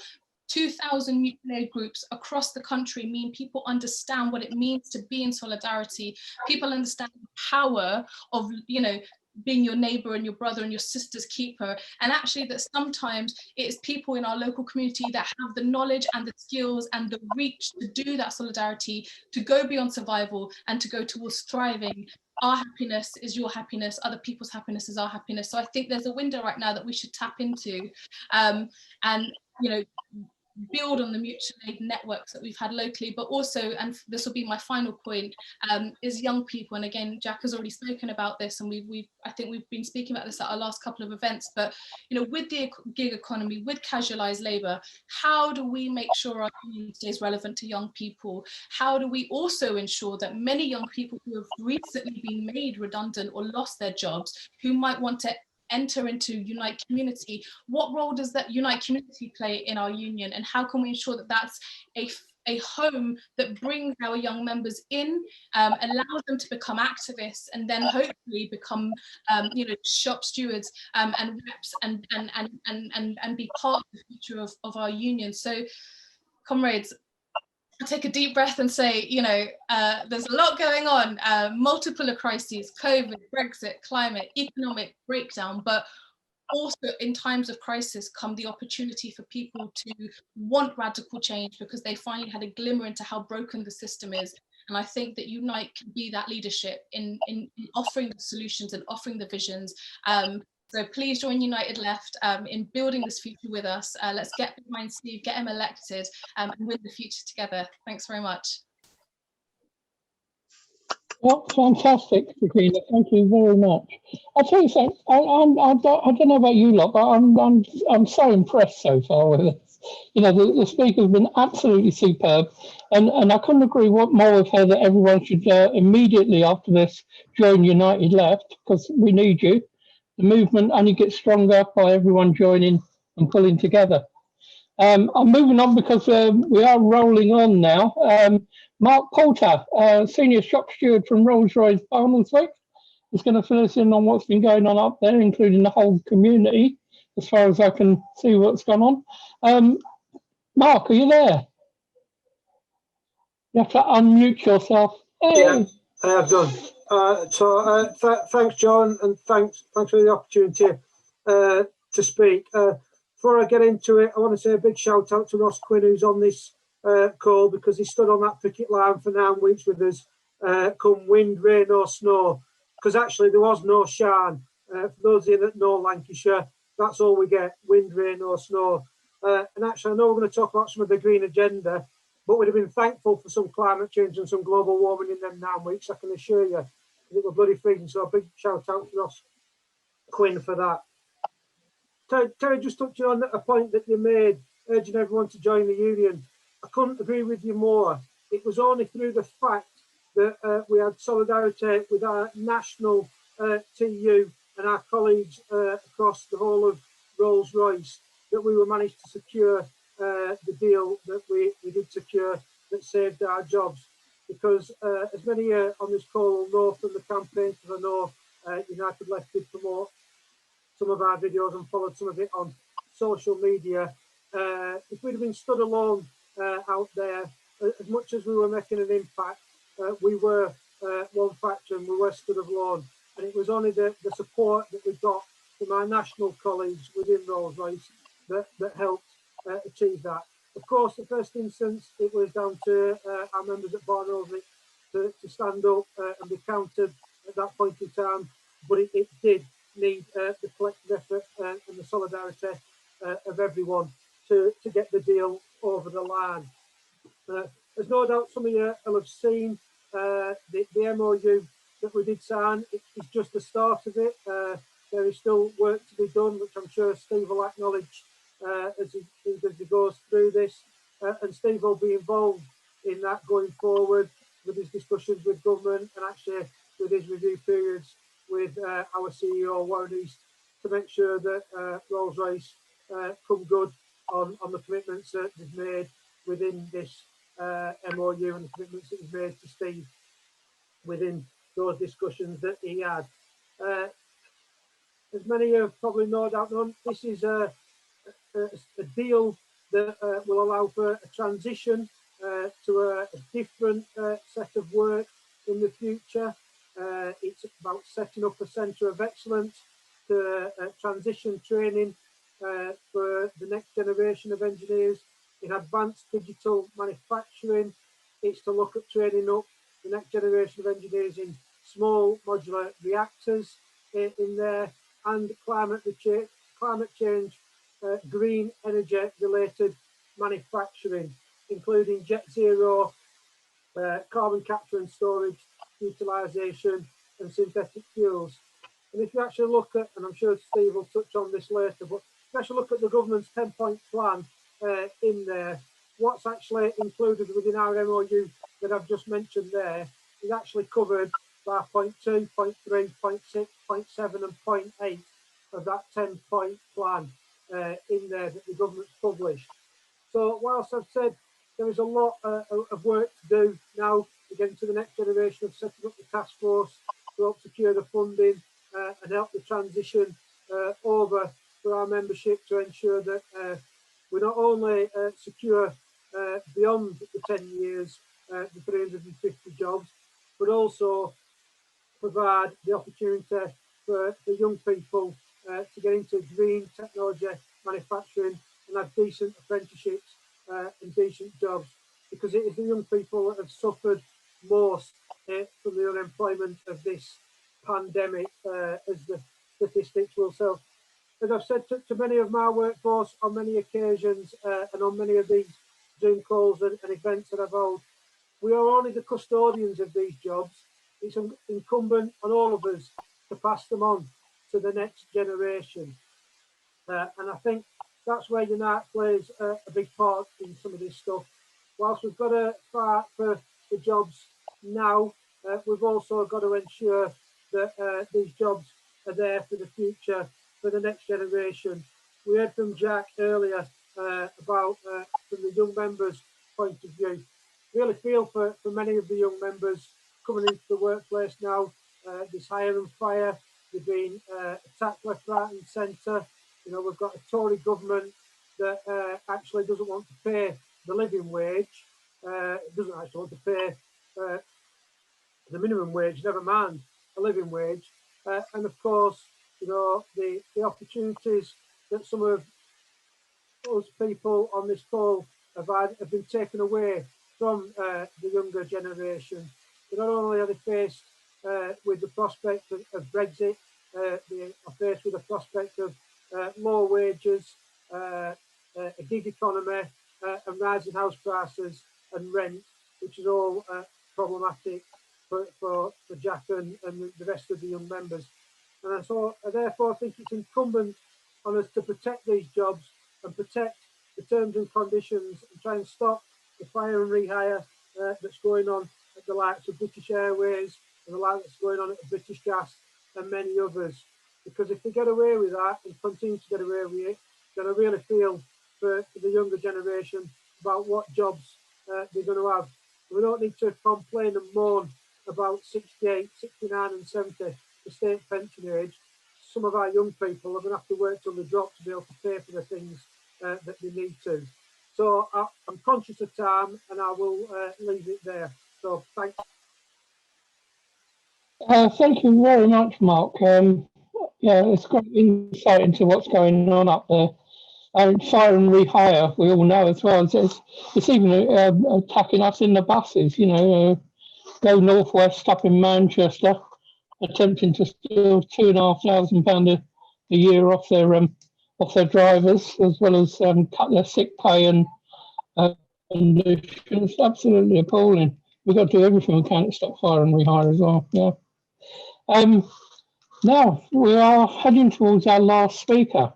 2,000 mutual aid groups across the country mean people understand what it means to be in solidarity. People understand the power of, you know, being your neighbor and your brother and your sister's keeper. And actually that sometimes it's people in our local community that have the knowledge and the skills and the reach to do that solidarity, to go beyond survival and to go towards thriving. Our happiness is your happiness, other people's happiness is our happiness. So I think there's a window right now that we should tap into, and, you know, build on the mutual aid networks that we've had locally, but also, and this will be my final point, is young people. And again, Jack has already spoken about this, and I think we've been speaking about this at our last couple of events, but, you know, with the gig economy, with casualised labour, how do we make sure our union stays relevant to young people? How do we also ensure that many young people who have recently been made redundant or lost their jobs, who might want to enter into Unite Community, what role does that Unite Community play in our union, and how can we ensure that that's a home that brings our young members in, allows them to become activists, and then hopefully become, you know, shop stewards and reps, and be part of the future of our union. So, comrades, take a deep breath and say, you know, there's a lot going on, multiple crises, COVID, Brexit, climate, economic breakdown, but also in times of crisis come the opportunity for people to want radical change because they finally had a glimmer into how broken the system is. And I think that Unite can be that leadership in offering the solutions and offering the visions. So please join United Left in building this future with us. Let's get behind Steve, get him elected, and win the future together. Thanks very much. Well, fantastic, Sakina. Thank you very much. I'll tell you something. I don't know about you lot, but I'm so impressed so far with this. You know, the speaker's been absolutely superb, and I couldn't agree more with her that everyone should immediately after this join United Left, because we need you. The movement only gets stronger by everyone joining and pulling together. I'm moving on because we are rolling on now. Mark Poulter, Senior Shop Steward from Rolls-Royce Barnoldswick, is going to fill us in on what's been going on up there, including the whole community, as far as I can see what's gone on. Mark, are you there? You have to unmute yourself. Hey. Yeah, I have done. Thanks, John, and thanks for the opportunity to speak. Before I get into it, I want to say a big shout out to Ross Quinn, who's on this call, because he stood on that picket line for 9 weeks with us, come wind, rain or snow, because actually there was no shine. For those of you that know Lancashire, that's all we get, wind, rain or snow. And actually I know we're going to talk about some of the green agenda, but we'd have been thankful for some climate change and some global warming in them 9 weeks, I can assure you. It was bloody freezing, so a big shout out to Ross Quinn for that. Terry just touched on a point that you made, urging everyone to join the union. I couldn't agree with you more. It was only through the fact that we had solidarity with our national TU and our colleagues across the whole of Rolls-Royce that we were managed to secure the deal that we did secure that saved our jobs. Because as many on this call will know from the campaign, because I know United Left did promote some of our videos and followed some of it on social media. If we'd have been stood alone out there, as much as we were making an impact, we were one faction, we were stood alone. And it was only the support that we got from our national colleagues within Rolls-Royce that helped achieve that. Of course, the first instance, it was down to our members at Barnoldswick to stand up and be counted at that point in time, but it did need the collective effort and the solidarity of everyone to get the deal over the line. There's no doubt some of you will have seen the MOU that we did sign. It's just the start of it. There is still work to be done, which I'm sure Steve will acknowledge as he goes through this. And Steve will be involved in that going forward with his discussions with government and actually with his review periods with our CEO, Warren East, to make sure that Rolls-Royce come good on the commitments that he's made within this MOU and the commitments that he's made to Steve within those discussions that he had. As many have probably no doubt known, this is a deal that will allow for a transition to a different set of work in the future. It's about setting up a centre of excellence to transition training for the next generation of engineers in advanced digital manufacturing. It's to look at training up the next generation of engineers in small modular reactors in there, and climate change, green energy related manufacturing, including jet zero, carbon capture and storage, utilisation and synthetic fuels. And if you actually look at, and I'm sure Steve will touch on this later, but if you actually look at the government's 10-point plan in there, what's actually included within our MOU that I've just mentioned there is actually covered by point 2, point 3, point 6, point 7 and point 8 of that 10-point plan in there that the government's published. So whilst I've said there is a lot of work to do now to get into the next generation of setting up the task force to help secure the funding and help the transition over for our membership to ensure that we not only secure beyond the 10 years, the 350 jobs, but also provide the opportunity for young people to get into green technology, manufacturing, and have decent apprenticeships and decent jobs, because it is the young people that have suffered most from the unemployment of this pandemic, as the statistics will show. As I've said to many of my workforce on many occasions and on many of these Zoom calls and events that I've held, we are only the custodians of these jobs. It's incumbent on all of us to pass them on to the next generation. And I think that's where Unite plays a big part in some of this stuff. Whilst we've got to fight for the jobs now, we've also got to ensure that these jobs are there for the future, for the next generation. We heard from Jack earlier about from the young members' point of view. Really feel for many of the young members coming into the workplace now. There's hire and fire. They've been attacked left, right, and centre. You know, we've got a Tory government that actually doesn't want to pay the living wage. It doesn't actually want to pay the minimum wage, never mind a living wage. And of course, you know, the opportunities that some of those people on this call have been taken away from the younger generation. But not only are they faced with the prospect of Brexit, they are faced with the prospect of low wages, a gig economy, and rising house prices and rent, which is all problematic for Jack and the rest of the young members. And so I therefore think it's incumbent on us to protect these jobs and protect the terms and conditions and try and stop the fire and rehire that's going on at the likes of British Airways and the like that's going on at British Gas and many others. Because if they get away with that and continue to get away with it, then I really feel for the younger generation about what jobs they're going to have. We don't need to complain and moan about 68, 69 and 70, the state pension age. Some of our young people are going to have to work till they drop to be able to pay for the things that they need to. So I'm conscious of time and I will leave it there. So thanks. Thank you very much, Mark. Yeah, it's great insight into what's going on up there. Fire and rehire, we all know as well. It's even attacking us in the buses, you know, go northwest up in Manchester, attempting to steal £2,500 a year off their drivers, as well as cut their sick pay and conditions. Absolutely appalling. We've got to do everything we can to stop fire and rehire as well. Yeah. Now we are heading towards our last speaker,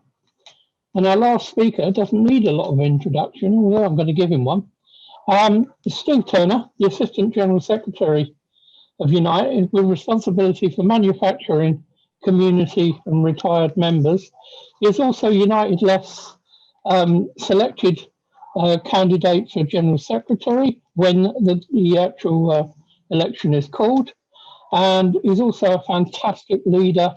and our last speaker doesn't need a lot of introduction, although I'm going to give him one. Steve Turner, the Assistant General Secretary of Unite, with responsibility for manufacturing, community and retired members. He is also United Left's selected candidate for General Secretary when the actual election is called. And he's also a fantastic leader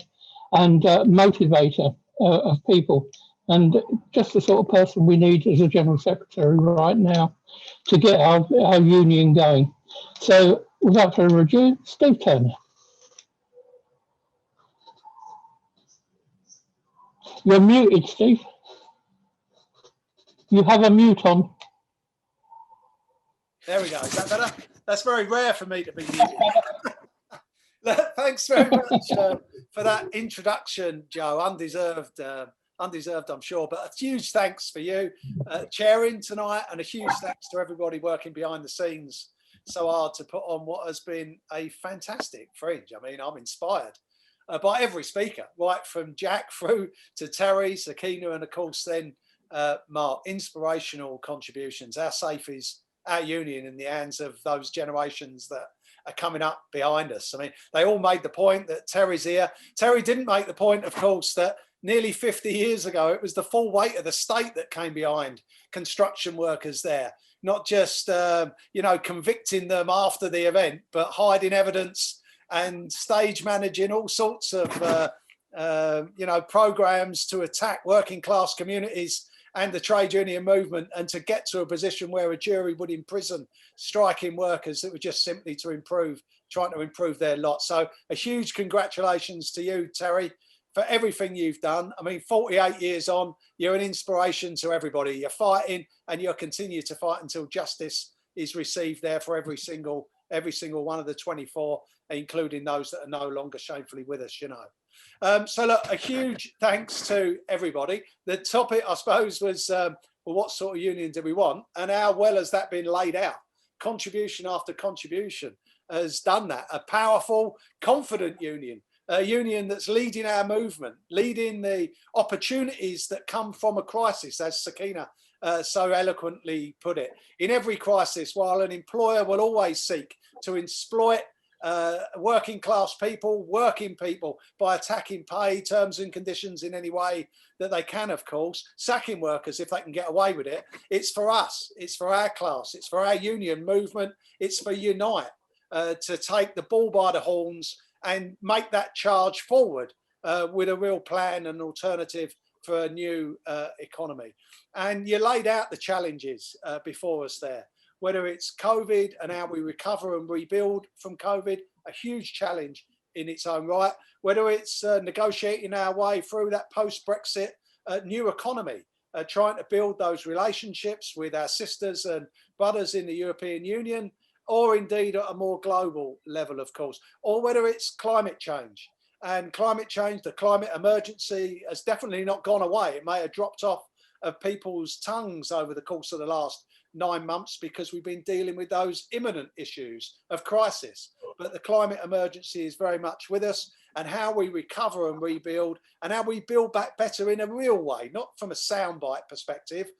and motivator of people, and just the sort of person we need as a General Secretary right now to get our union going. So without further ado, Steve Turner. You're muted, Steve. You have a mute on. There we go. Is that better? That's very rare for me to be muted. Thanks very much for that introduction, Joe. Undeserved, I'm sure. But a huge thanks for you chairing tonight, and a huge thanks to everybody working behind the scenes so hard to put on what has been a fantastic fringe. I mean, I'm inspired by every speaker, right from Jack through to Terry, Sakina, and of course then Mark. Inspirational contributions. How safe is our union in the hands of those generations that are coming up behind us? I mean, they all made the point that Terry's here. Terry didn't make the point, of course, that nearly 50 years ago, it was the full weight of the state that came behind construction workers there, not just, you know, convicting them after the event, but hiding evidence and stage managing all sorts of, you know, programs to attack working class communities and the trade union movement, and to get to a position where a jury would imprison striking workers that were just simply trying to improve their lot. So a huge congratulations to you, Terry. for everything you've done. I mean, 48 years on, you're an inspiration to everybody. You're fighting, and you'll continue to fight until justice is received there for every single one of the 24, including those that are no longer shamefully with us, you know. So look, a huge thanks to everybody. The topic, I suppose, was, well, what sort of union do we want? And how well has that been laid out? Contribution after contribution has done that. A powerful, confident union, a union that's leading our movement, leading the opportunities that come from a crisis, as Sakina so eloquently put it. In every crisis, while an employer will always seek to exploit working class people, working people, by attacking pay, terms and conditions in any way that they can, of course, sacking workers if they can get away with it, it's for us, it's for our class, it's for our union movement, it's for Unite to take the bull by the horns and make that charge forward with a real plan and alternative for a new economy. And you laid out the challenges before us there, whether it's COVID and how we recover and rebuild from COVID, a huge challenge in its own right, whether it's negotiating our way through that post-Brexit new economy, trying to build those relationships with our sisters and brothers in the European Union, or indeed at a more global level, of course, or whether it's climate change. And climate change, the climate emergency has definitely not gone away. It may have dropped off of people's tongues over the course of the last 9 months because we've been dealing with those imminent issues of crisis. But the climate emergency is very much with us, and how we recover and rebuild, and how we build back better in a real way, not from a soundbite perspective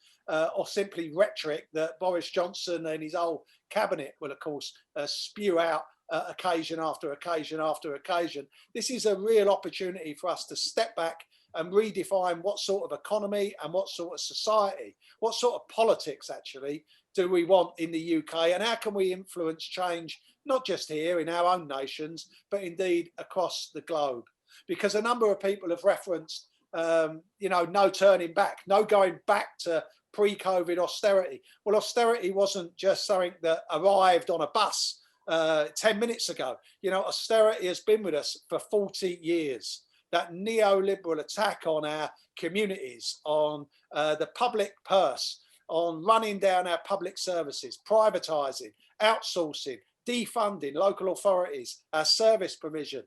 or simply rhetoric that Boris Johnson and his whole cabinet will, of course, spew out occasion after occasion after occasion. This is a real opportunity for us to step back and redefine what sort of economy and what sort of society, what sort of politics actually do we want in the UK, and how can we influence change, not just here in our own nations, but indeed across the globe. Because a number of people have referenced, no turning back, no going back to pre-COVID austerity. Well, austerity wasn't just something that arrived on a bus 10 minutes ago. You know, austerity has been with us for 40 years. That neoliberal attack on our communities, on the public purse, on running down our public services, privatising, outsourcing, defunding local authorities, our service provision,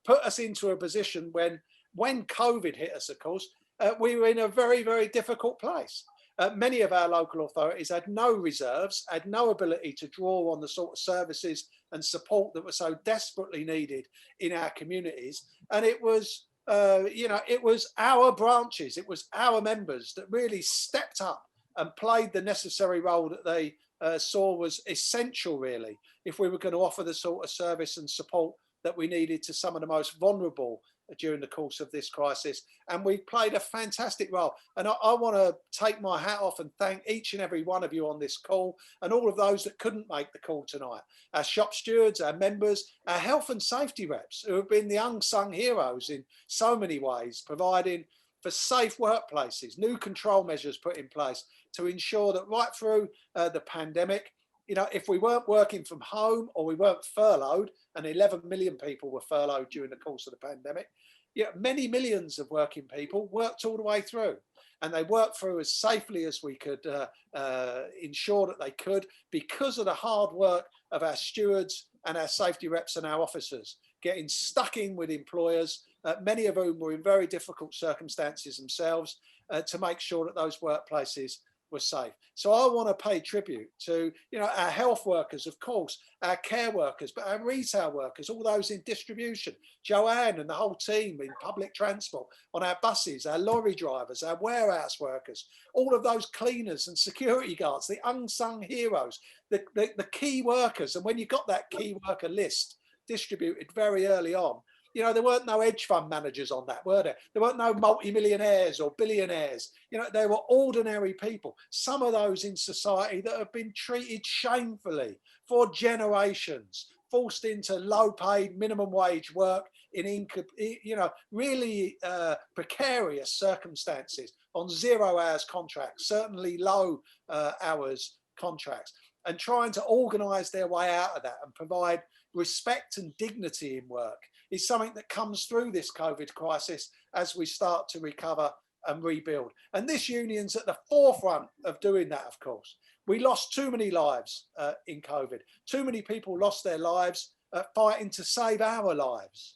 put us into a position when COVID hit us, of course, we were in a very, very difficult place. Many of our local authorities had no reserves, had no ability to draw on the sort of services and support that were so desperately needed in our communities. And it was, it was our branches, it was our members that really stepped up and played the necessary role that they saw was essential, really, if we were going to offer the sort of service and support that we needed to some of the most vulnerable during the course of this crisis. And we played a fantastic role. And I want to take my hat off and thank each and every one of you on this call, and all of those that couldn't make the call tonight. Our shop stewards, our members, our health and safety reps, who have been the unsung heroes in so many ways, providing for safe workplaces, new control measures put in place to ensure that right through the pandemic, if we weren't working from home or we weren't furloughed, and 11 million people were furloughed during the course of the pandemic, many millions of working people worked all the way through. And they worked through as safely as we could ensure that they could, because of the hard work of our stewards and our safety reps and our officers, getting stuck in with employers, many of whom were in very difficult circumstances themselves, to make sure that those workplaces were safe. So I want to pay tribute to, our health workers, of course, our care workers, but our retail workers, all those in distribution, Joanne and the whole team in public transport, on our buses, our lorry drivers, our warehouse workers, all of those cleaners and security guards, the unsung heroes, the key workers. And when you got that key worker list distributed very early on, there weren't no hedge fund managers on that, were there? There weren't no multimillionaires or billionaires. They were ordinary people. Some of those in society that have been treated shamefully for generations, forced into low-paid minimum wage work in really precarious circumstances on 0 hours contracts, certainly low hours contracts. and trying to organise their way out of that and provide respect and dignity in work is something that comes through this COVID crisis as we start to recover and rebuild. And this union's at the forefront of doing that, of course. We lost too many lives in COVID. Too many people lost their lives fighting to save our lives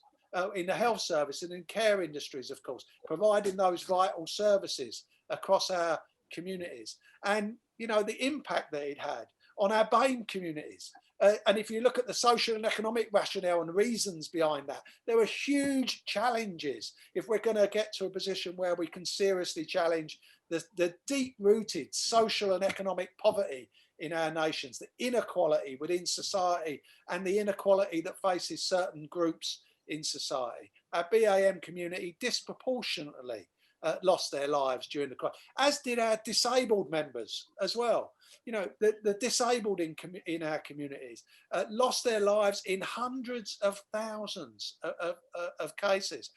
in the health service and in care industries, of course, providing those vital services across our communities. And, you know, the impact that it had on our BAME communities. And if you look at the social and economic rationale and reasons behind that, there are huge challenges if we're going to get to a position where we can seriously challenge the deep-rooted social and economic poverty in our nations, the inequality within society and the inequality that faces certain groups in society. Our BAM community disproportionately lost their lives during the crisis, as did our disabled members as well. You know, the disabled in our communities lost their lives in hundreds of thousands of cases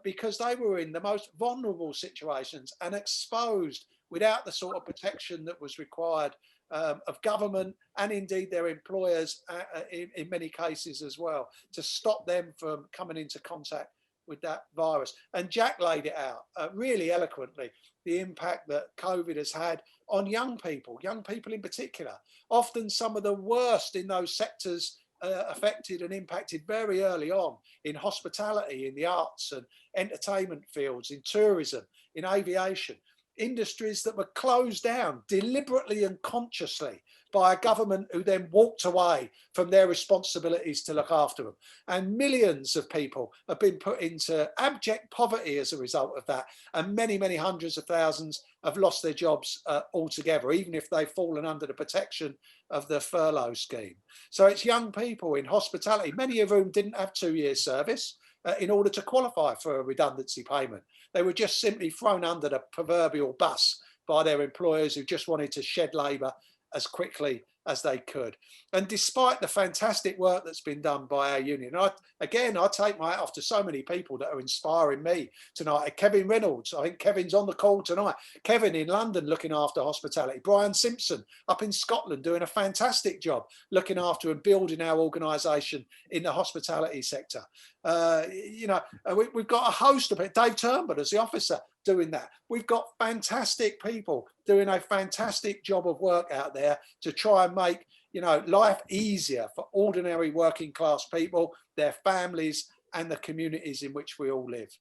because they were in the most vulnerable situations and exposed without the sort of protection that was required of government and indeed their employers in many cases as well, to stop them from coming into contact with that virus. And Jack laid it out really eloquently, the impact that COVID has had on young people in particular, often some of the worst in those sectors affected and impacted very early on, in hospitality, in the arts and entertainment fields, in tourism, in aviation, industries that were closed down deliberately and consciously by a government who then walked away from their responsibilities to look after them. And millions of people have been put into abject poverty as a result of that. And many, many hundreds of thousands have lost their jobs altogether, even if they've fallen under the protection of the furlough scheme. So it's young people in hospitality, many of whom didn't have 2 years service in order to qualify for a redundancy payment. They were just simply thrown under the proverbial bus by their employers who just wanted to shed labour as quickly as they could. And despite the fantastic work that's been done by our union, I take my hat off to so many people that are inspiring me tonight. Kevin Reynolds, I think Kevin's on the call tonight. Kevin in London looking after hospitality. Brian Simpson up in Scotland doing a fantastic job looking after and building our organisation in the hospitality sector. We've got a host of it. Dave Turnbull as the officer doing that. We've got fantastic people doing a fantastic job of work out there to try and make, you know, life easier for ordinary working class people, their families and the communities in which we all live.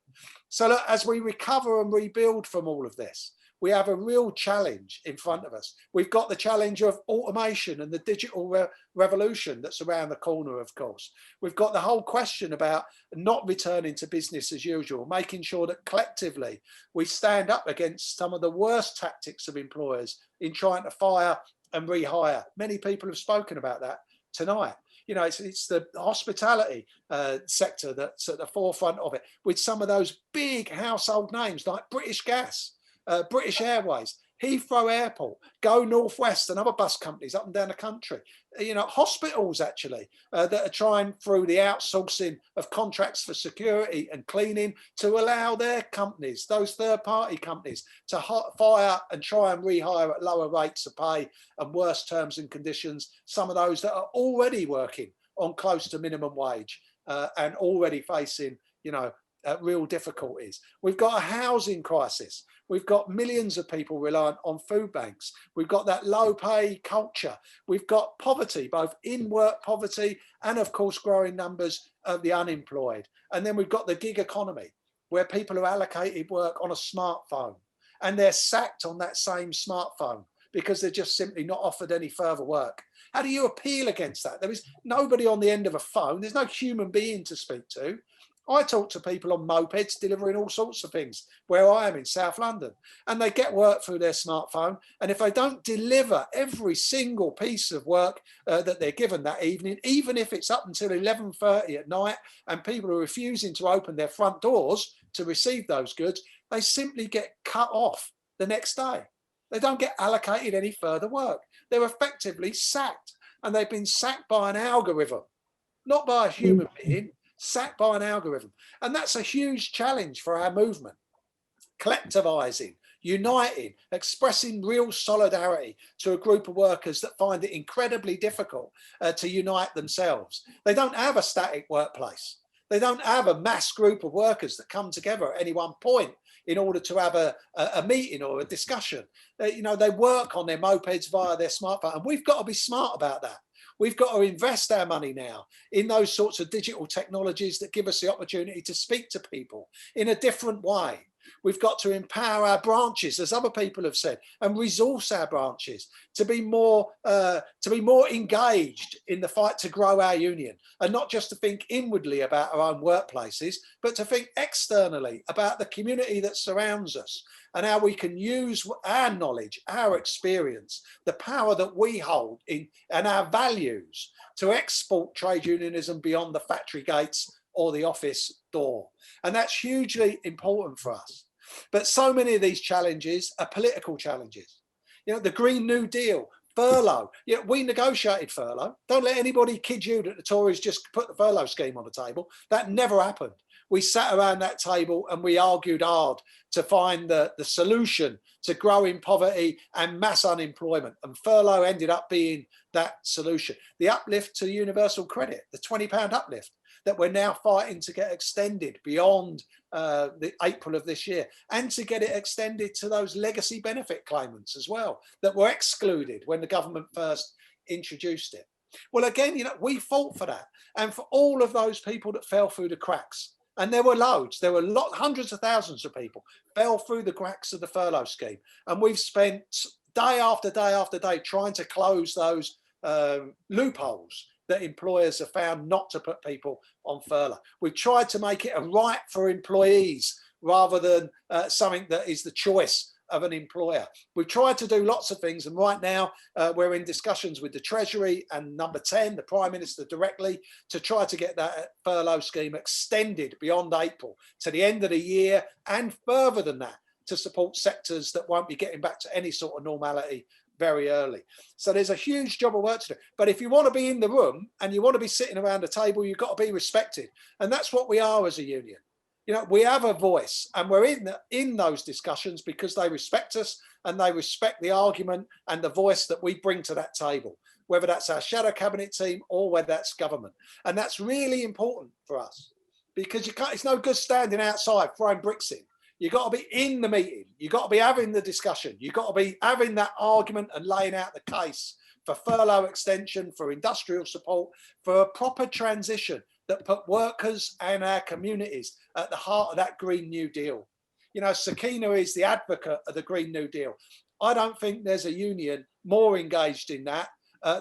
So look, as we recover and rebuild from all of this, we have a real challenge in front of us. We've got the challenge of automation and the digital revolution that's around the corner, of course. We've got the whole question about not returning to business as usual, making sure that collectively we stand up against some of the worst tactics of employers in trying to fire and rehire. Many people have spoken about that tonight. You know, it's the hospitality sector that's at the forefront of it, with some of those big household names like British Gas, British Airways, Heathrow Airport, Go Northwest and other bus companies up and down the country. You know, hospitals actually that are trying through the outsourcing of contracts for security and cleaning to allow their companies, those third-party companies, to fire and try and rehire at lower rates of pay and worse terms and conditions. Some of those that are already working on close to minimum wage and already facing, you know, real difficulties. We've got a housing crisis. We've got millions of people reliant on food banks. We've got that low pay culture. We've got poverty, both in work poverty and of course growing numbers of the unemployed. And then we've got the gig economy where people are allocated work on a smartphone and they're sacked on that same smartphone because they're just simply not offered any further work. How do you appeal against that? There is nobody on the end of a phone. There's no human being to speak to. I talk to people on mopeds delivering all sorts of things where I am in South London, and they get work through their smartphone. And if they don't deliver every single piece of work that they're given that evening, even if it's up until 11:30 at night and people are refusing to open their front doors to receive those goods, they simply get cut off the next day. They don't get allocated any further work. They're effectively sacked, and they've been sacked by an algorithm, not by a human being. Sacked by an algorithm. And that's a huge challenge for our movement. Collectivizing, uniting, expressing real solidarity to a group of workers that find it incredibly difficult to unite themselves. They don't have a static workplace. They don't have a mass group of workers that come together at any one point in order to have a meeting or a discussion. You know, they work on their mopeds via their smartphone, and we've got to be smart about that. We've got to invest our money now in those sorts of digital technologies that give us the opportunity to speak to people in a different way. We've got to empower our branches, as other people have said, and resource our branches to be more engaged in the fight to grow our union, and not just to think inwardly about our own workplaces, but to think externally about the community that surrounds us and how we can use our knowledge, our experience, the power that we hold in and our values to export trade unionism beyond the factory gates or the office door. And that's hugely important for us. But so many of these challenges are political challenges. You know, the Green New Deal, furlough. Yeah, we negotiated furlough. Don't let anybody kid you that the Tories just put the furlough scheme on the table. That never happened. We sat around that table and we argued hard to find the solution to growing poverty and mass unemployment. And furlough ended up being that solution. The uplift to universal credit, the £20 uplift that we're now fighting to get extended beyond the April of this year, and to get it extended to those legacy benefit claimants as well that were excluded when the government first introduced it. Well, again, you know, we fought for that, and for all of those people that fell through the cracks. And there were loads, there were hundreds of thousands of people fell through the cracks of the furlough scheme. And we've spent day after day after day trying to close those loopholes that employers have found not to put people on furlough. We've tried to make it a right for employees rather than something that is the choice of an employer. We've tried to do lots of things, and right now we're in discussions with the Treasury and Number 10, the Prime Minister directly, to try to get that furlough scheme extended beyond April to the end of the year, and further than that, to support sectors that won't be getting back to any sort of normality very early. So there's a huge job of work to do. But if you want to be in the room and you want to be sitting around the table, you've got to be respected. And that's what we are as a union. You know, we have a voice, and we're in those discussions because they respect us and they respect the argument and the voice that we bring to that table, whether that's our shadow cabinet team or whether that's government. And that's really important for us, because it's no good standing outside throwing bricks in. You've got to be in the meeting. You've got to be having the discussion. You've got to be having that argument and laying out the case for furlough extension, for industrial support, for a proper transition that put workers and our communities at the heart of that Green New Deal. You know, Sakina is the advocate of the Green New Deal. I don't think there's a union more engaged in that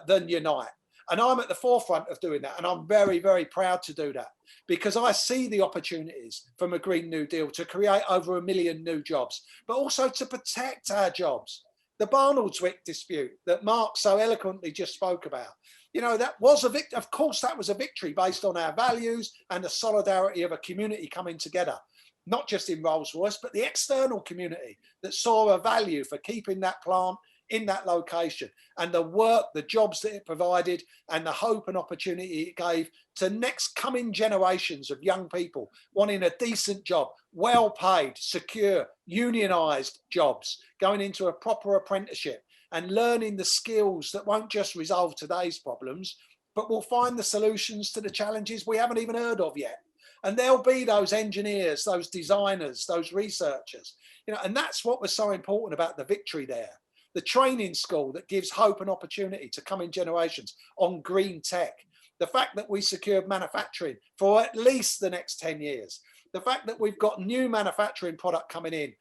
than Unite. And I'm at the forefront of doing that. And I'm very, very proud to do that, because I see the opportunities from a Green New Deal to create over 1 million new jobs, but also to protect our jobs. The Barnoldswick dispute that Mark so eloquently just spoke about, you know, that was a victory. Of course, that was a victory based on our values and the solidarity of a community coming together, not just in Rolls-Royce, but the external community that saw a value for keeping that plant in that location, and the work, the jobs that it provided, and the hope and opportunity it gave to next coming generations of young people wanting a decent job, well paid, secure, unionised jobs, going into a proper apprenticeship and learning the skills that won't just resolve today's problems, but will find the solutions to the challenges we haven't even heard of yet. And there'll be those engineers, those designers, those researchers, you know, and that's what was so important about the victory there. The training school that gives hope and opportunity to coming generations on green tech. The fact that we secured manufacturing for at least the next 10 years. The fact that we've got new manufacturing product coming in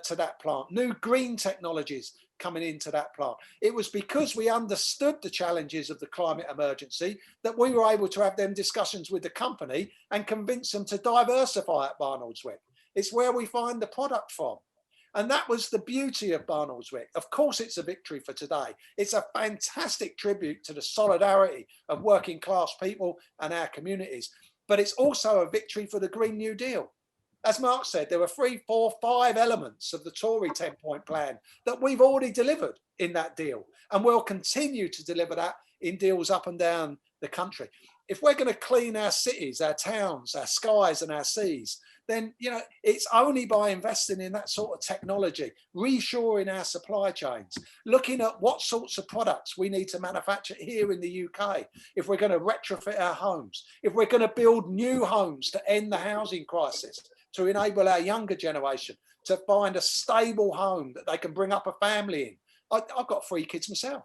to that plant, new green technologies coming into that plant. It was because we understood the challenges of the climate emergency that we were able to have them discussions with the company and convince them to diversify at Barnoldswick. It's where we find the product from. And that was the beauty of Barnoldswick. Of course, it's a victory for today. It's a fantastic tribute to the solidarity of working class people and our communities. But it's also a victory for the Green New Deal. As Mark said, there were 3, 4, 5 elements of the Tory 10-point plan that we've already delivered in that deal. And we'll continue to deliver that in deals up and down the country. If we're going to clean our cities, our towns, our skies and our seas, then, you know, it's only by investing in that sort of technology, reshoring our supply chains, looking at what sorts of products we need to manufacture here in the UK, if we're going to retrofit our homes, if we're going to build new homes to end the housing crisis, to enable our younger generation to find a stable home that they can bring up a family in. I've got 3 kids myself.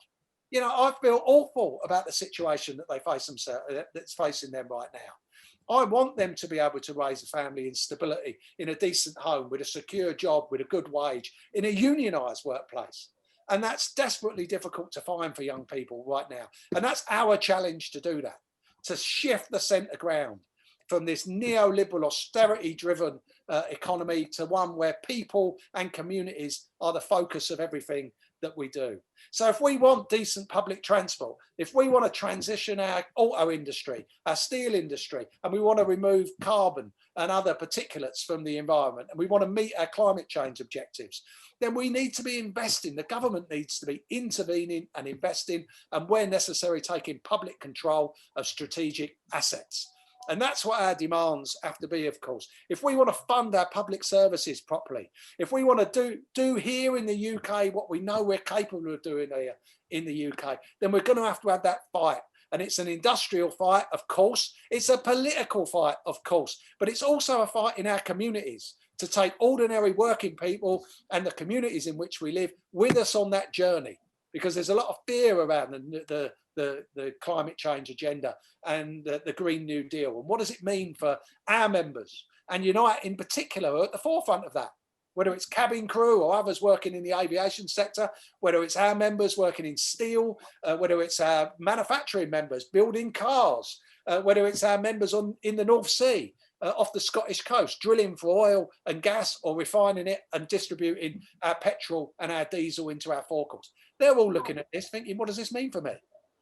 You know, I feel awful about the situation that they face themselves, that's facing them right now. I want them to be able to raise a family in stability, in a decent home, with a secure job, with a good wage, in a unionised workplace. And that's desperately difficult to find for young people right now. And that's our challenge to do that, to shift the centre ground from this neoliberal austerity-driven economy to one where people and communities are the focus of everything that we do. So if we want decent public transport, if we want to transition our auto industry, our steel industry, and we want to remove carbon and other particulates from the environment, and we want to meet our climate change objectives, then we need to be investing. The government needs to be intervening and investing, and where necessary, taking public control of strategic assets. And that's what our demands have to be, of course. If we want to fund our public services properly, if we want to do here in the UK what we know we're capable of doing here in the UK, then we're going to have that fight. And it's an industrial fight, of course. It's a political fight, of course. But it's also a fight in our communities to take ordinary working people and the communities in which we live with us on that journey. Because there's a lot of fear around the climate change agenda and the Green New Deal. And what does it mean for our members? And Unite in particular are at the forefront of that, whether it's cabin crew or others working in the aviation sector, whether it's our members working in steel, whether it's our manufacturing members building cars, whether it's our members in the North Sea, off the Scottish coast, drilling for oil and gas or refining it and distributing our petrol and our diesel into our forecourts. They're all looking at this thinking, what does this mean for me?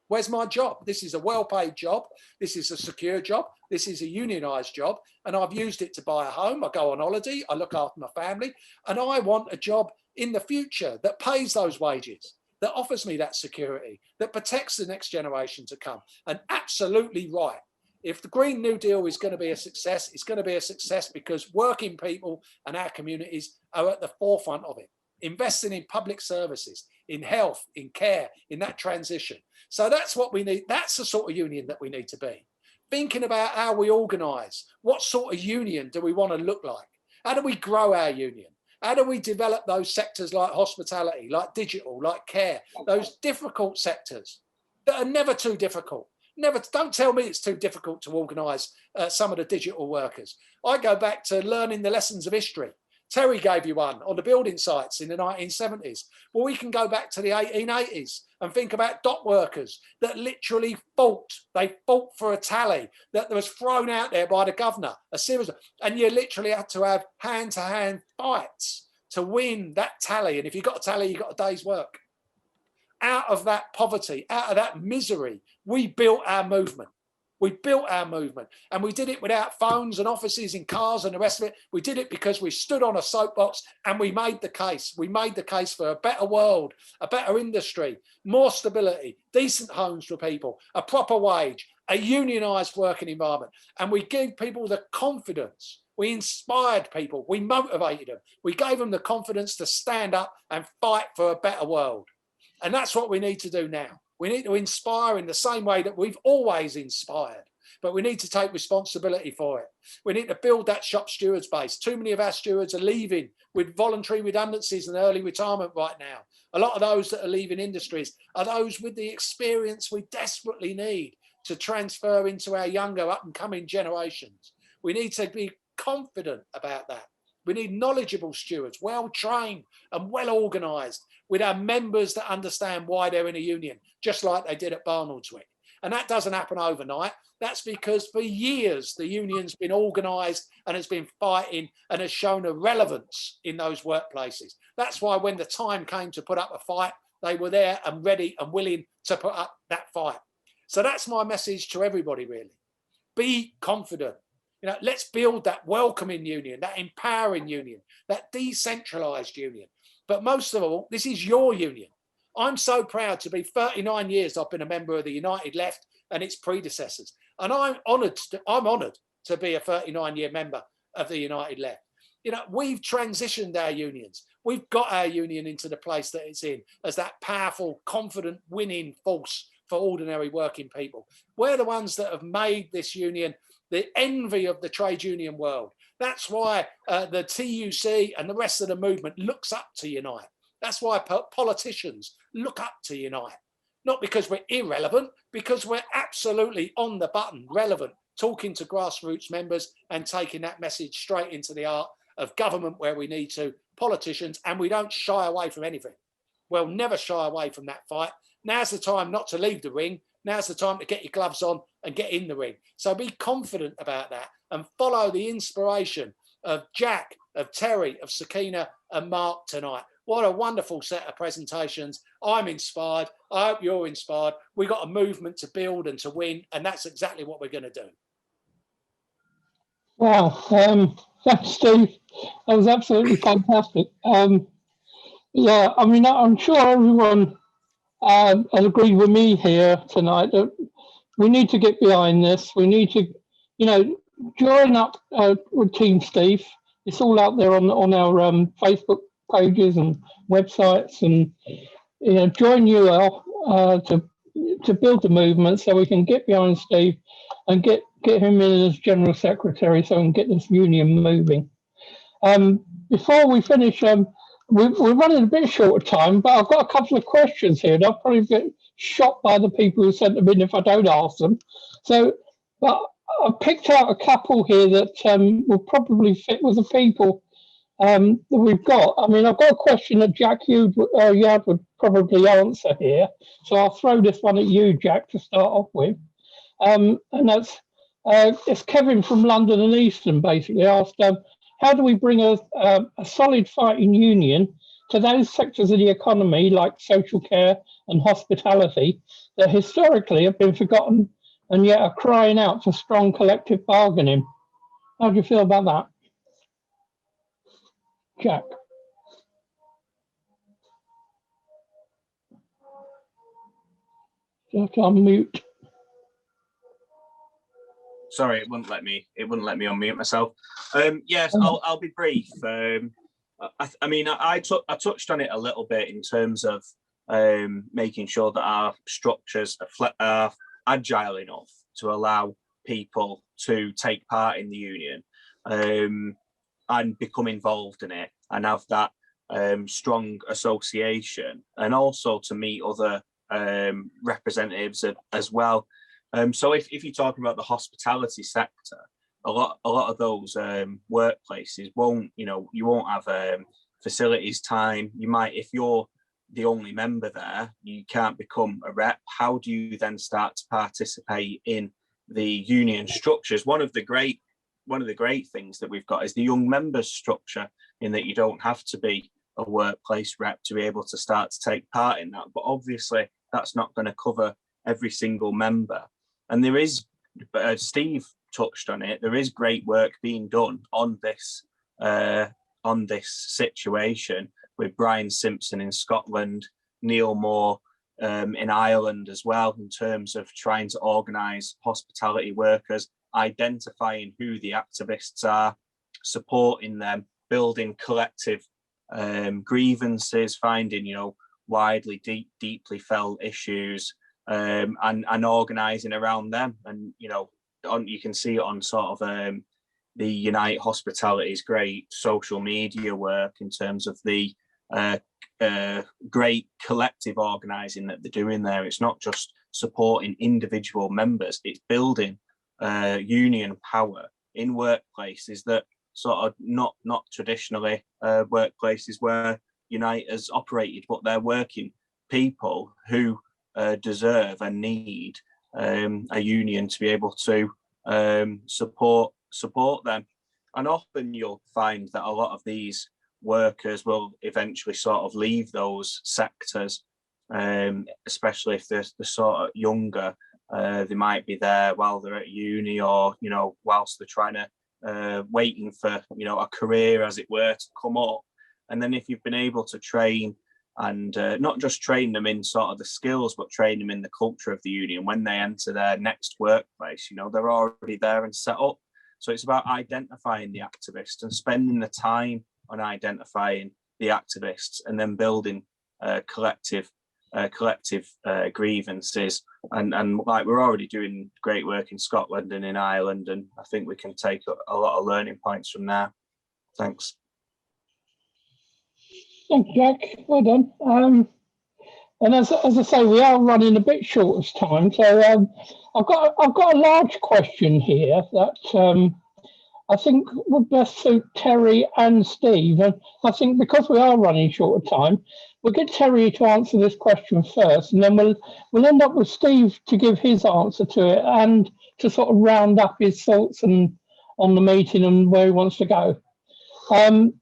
Where's my job? This is a well-paid job. This is a secure job. This is a unionised job. And I've used it to buy a home. I go on holiday. I look after my family. And I want a job in the future that pays those wages, that offers me that security, that protects the next generation to come. And absolutely right. If the Green New Deal is going to be a success, it's going to be a success because working people and our communities are at the forefront of it. Investing in public services, in health, in care, in that transition. So that's what we need. That's the sort of union that we need to be. Thinking about how we organise. What sort of union do we want to look like? How do we grow our union? How do we develop those sectors like hospitality, like digital, like care, those difficult sectors that are never too difficult? Never, don't tell me it's too difficult to organise some of the digital workers. I go back to learning the lessons of history. Terry gave you one on the building sites in the 1970s. Well, we can go back to the 1880s and think about dock workers that literally fought. They fought for a tally that was thrown out there by the governor, a series of, and you literally had to have hand-to-hand fights to win that tally. And if you got a tally, you got a day's work. Out of that poverty, out of that misery, we built our movement. We built our movement, and we did it without phones and offices and cars and the rest of it. We did it because we stood on a soapbox and we made the case. We made the case for a better world, a better industry, more stability, decent homes for people, a proper wage, a unionised working environment. And we gave people the confidence. We inspired people. We motivated them. We gave them the confidence to stand up and fight for a better world. And that's what we need to do now. We need to inspire in the same way that we've always inspired, but we need to take responsibility for it. We need to build that shop stewards base. Too many of our stewards are leaving with voluntary redundancies and early retirement right now. A lot of those that are leaving industries are those with the experience we desperately need to transfer into our younger up and coming generations. We need to be confident about that. We need knowledgeable stewards, well-trained and well-organised, with our members that understand why they're in a union, just like they did at Barnoldswick. And that doesn't happen overnight. That's because for years, the union's been organised and has been fighting and has shown a relevance in those workplaces. That's why when the time came to put up a fight, they were there and ready and willing to put up that fight. So that's my message to everybody, really. Be confident. You know, let's build that welcoming union, that empowering union, that decentralised union. But most of all, this is your union. I'm so proud to be 39 years I've been a member of the United Left and its predecessors. And I'm honoured to be a 39-year member of the United Left. You know, we've transitioned our unions. We've got our union into the place that it's in as that powerful, confident, winning force for ordinary working people. We're the ones that have made this union the envy of the trade union world. That's why the TUC and the rest of the movement looks up to Unite. That's why politicians look up to Unite. Not because we're irrelevant, because we're absolutely on the button, relevant, talking to grassroots members and taking that message straight into the art of government where we need to, politicians, and we don't shy away from anything. We'll never shy away from that fight. Now's the time not to leave the ring. Now's the time to get your gloves on and get in the ring. So be confident about that and follow the inspiration of Jack, of Terry, of Sakina and Mark tonight. What a wonderful set of presentations. I'm inspired. I hope you're inspired. We've got a movement to build and to win, and that's exactly what we're going to do. Wow, thanks, Steve. That was absolutely fantastic. Yeah, I mean, I'm sure everyone has agreed with me here tonight that we need to get behind this. We need to, you know, join up with Team Steve. It's all out there on our Facebook pages and websites, and you know, join UL to build the movement so we can get behind Steve and get him in as General Secretary so we can get this union moving. Before we finish, we're running a bit short of time, but I've got a couple of questions here, and I'll probably get shot by the people who sent them in if I don't ask them. So, but I've picked out a couple here that will probably fit with the people that we've got. I mean, I've got a question that Jack Yard would probably answer here. So I'll throw this one at you, Jack, to start off with. And that's it's Kevin from London and Eastern basically asked, how do we bring a solid fighting union to those sectors of the economy like social care and hospitality that historically have been forgotten and yet are crying out for strong collective bargaining? How do you feel about that, Jack? Just unmute. Sorry, it wouldn't let me unmute myself. Yes, I'll be brief. I mean, I touched on it a little bit in terms of making sure that our structures are agile enough to allow people to take part in the union and become involved in it and have that strong association, and also to meet other representatives as well. So if you're talking about the hospitality sector, a lot of those workplaces won't, you won't have facilities time. You might, if you're the only member there, you can't become a rep. How do you then start to participate in the union structures? One of the great things that we've got is the young members structure, in that you don't have to be a workplace rep to be able to start to take part in that. But obviously that's not going to cover every single member. And there is, Steve touched on it, there is great work being done on this situation with Brian Simpson in Scotland, Neil Moore in Ireland as well, in terms of trying to organise hospitality workers, identifying who the activists are, supporting them, building collective grievances, finding, widely deeply felt issues, and organising around them. And, you can see it on sort of the Unite Hospitality's great social media work in terms of the great collective organising that they're doing there. It's not just supporting individual members, it's building union power in workplaces that sort of not traditionally workplaces where Unite has operated, but they're working people who deserve and need a union to be able to support them. And often you'll find that a lot of these workers will eventually sort of leave those sectors, especially if they're sort of younger. They might be there while they're at uni, or whilst they're trying to waiting for a career, as it were, to come up. And then if you've been able to train and not just train them in sort of the skills, but train them in the culture of the union, when they enter their next workplace, they're already there and set up. So it's about identifying the activists and spending the time on identifying the activists and then building collective grievances. And like, we're already doing great work in Scotland and in Ireland, and I think we can take a lot of learning points from there. Thanks. Thank you, Jack. Well done. And as I say, we are running a bit short of time, so I've got a large question here that I think would best suit Terry and Steve. And I think because we are running short of time, we'll get Terry to answer this question first, and then we'll end up with Steve to give his answer to it and to sort of round up his thoughts on the meeting and where he wants to go.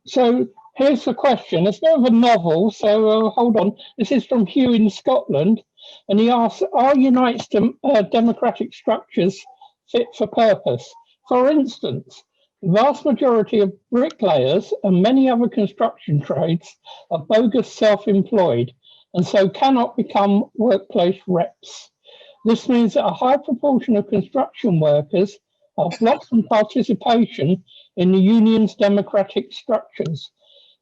So here's the question. It's a bit of a novel, so hold on. This is from Hugh in Scotland, and he asks, are Unite's democratic structures fit for purpose? For instance, the vast majority of bricklayers and many other construction trades are bogus self-employed and so cannot become workplace reps. This means that a high proportion of construction workers are blocked from participation in the union's democratic structures.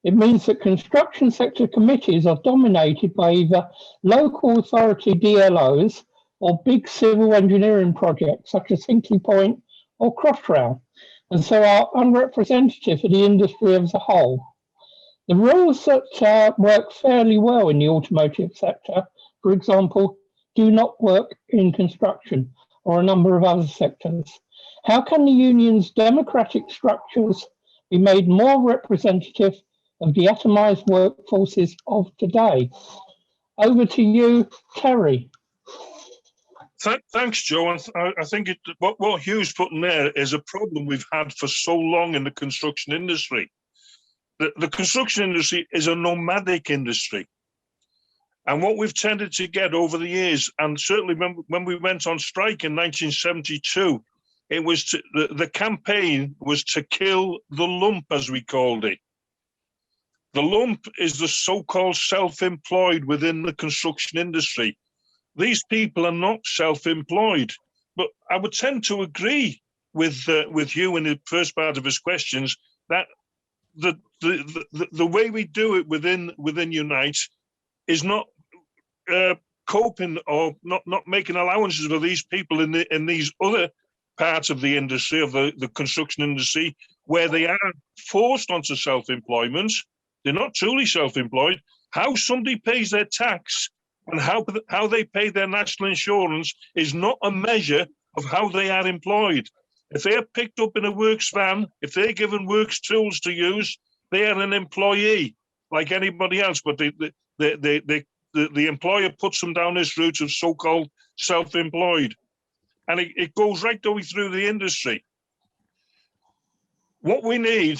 It means that construction sector committees are dominated by either local authority DLOs or big civil engineering projects such as Hinkley Point or Crossrail, and so are unrepresentative of the industry as a whole. The rules that work fairly well in the automotive sector, for example, do not work in construction or a number of other sectors. How can the union's democratic structures be made more representative of the atomised workforces of today? Over to you, Terry. Thanks, Joe. I think what Hugh's putting there is a problem we've had for so long in the construction industry. The construction industry is a nomadic industry. And what we've tended to get over the years, and certainly when we went on strike in 1972, it was the campaign was to kill the lump, as we called it. The lump is the so-called self-employed within the construction industry. These people are not self-employed, but I would tend to agree with you in the first part of his questions that the way we do it within Unite is not coping or not making allowances for these people in these other parts of the industry, of the construction industry, where they are forced onto self-employment. They're not truly self-employed. How somebody pays their tax and how they pay their national insurance is not a measure of how they are employed. If they are picked up in a works van, if they're given works tools to use, they are an employee like anybody else. But the employer puts them down this route of so-called self-employed, and it goes right the way through the industry. What we need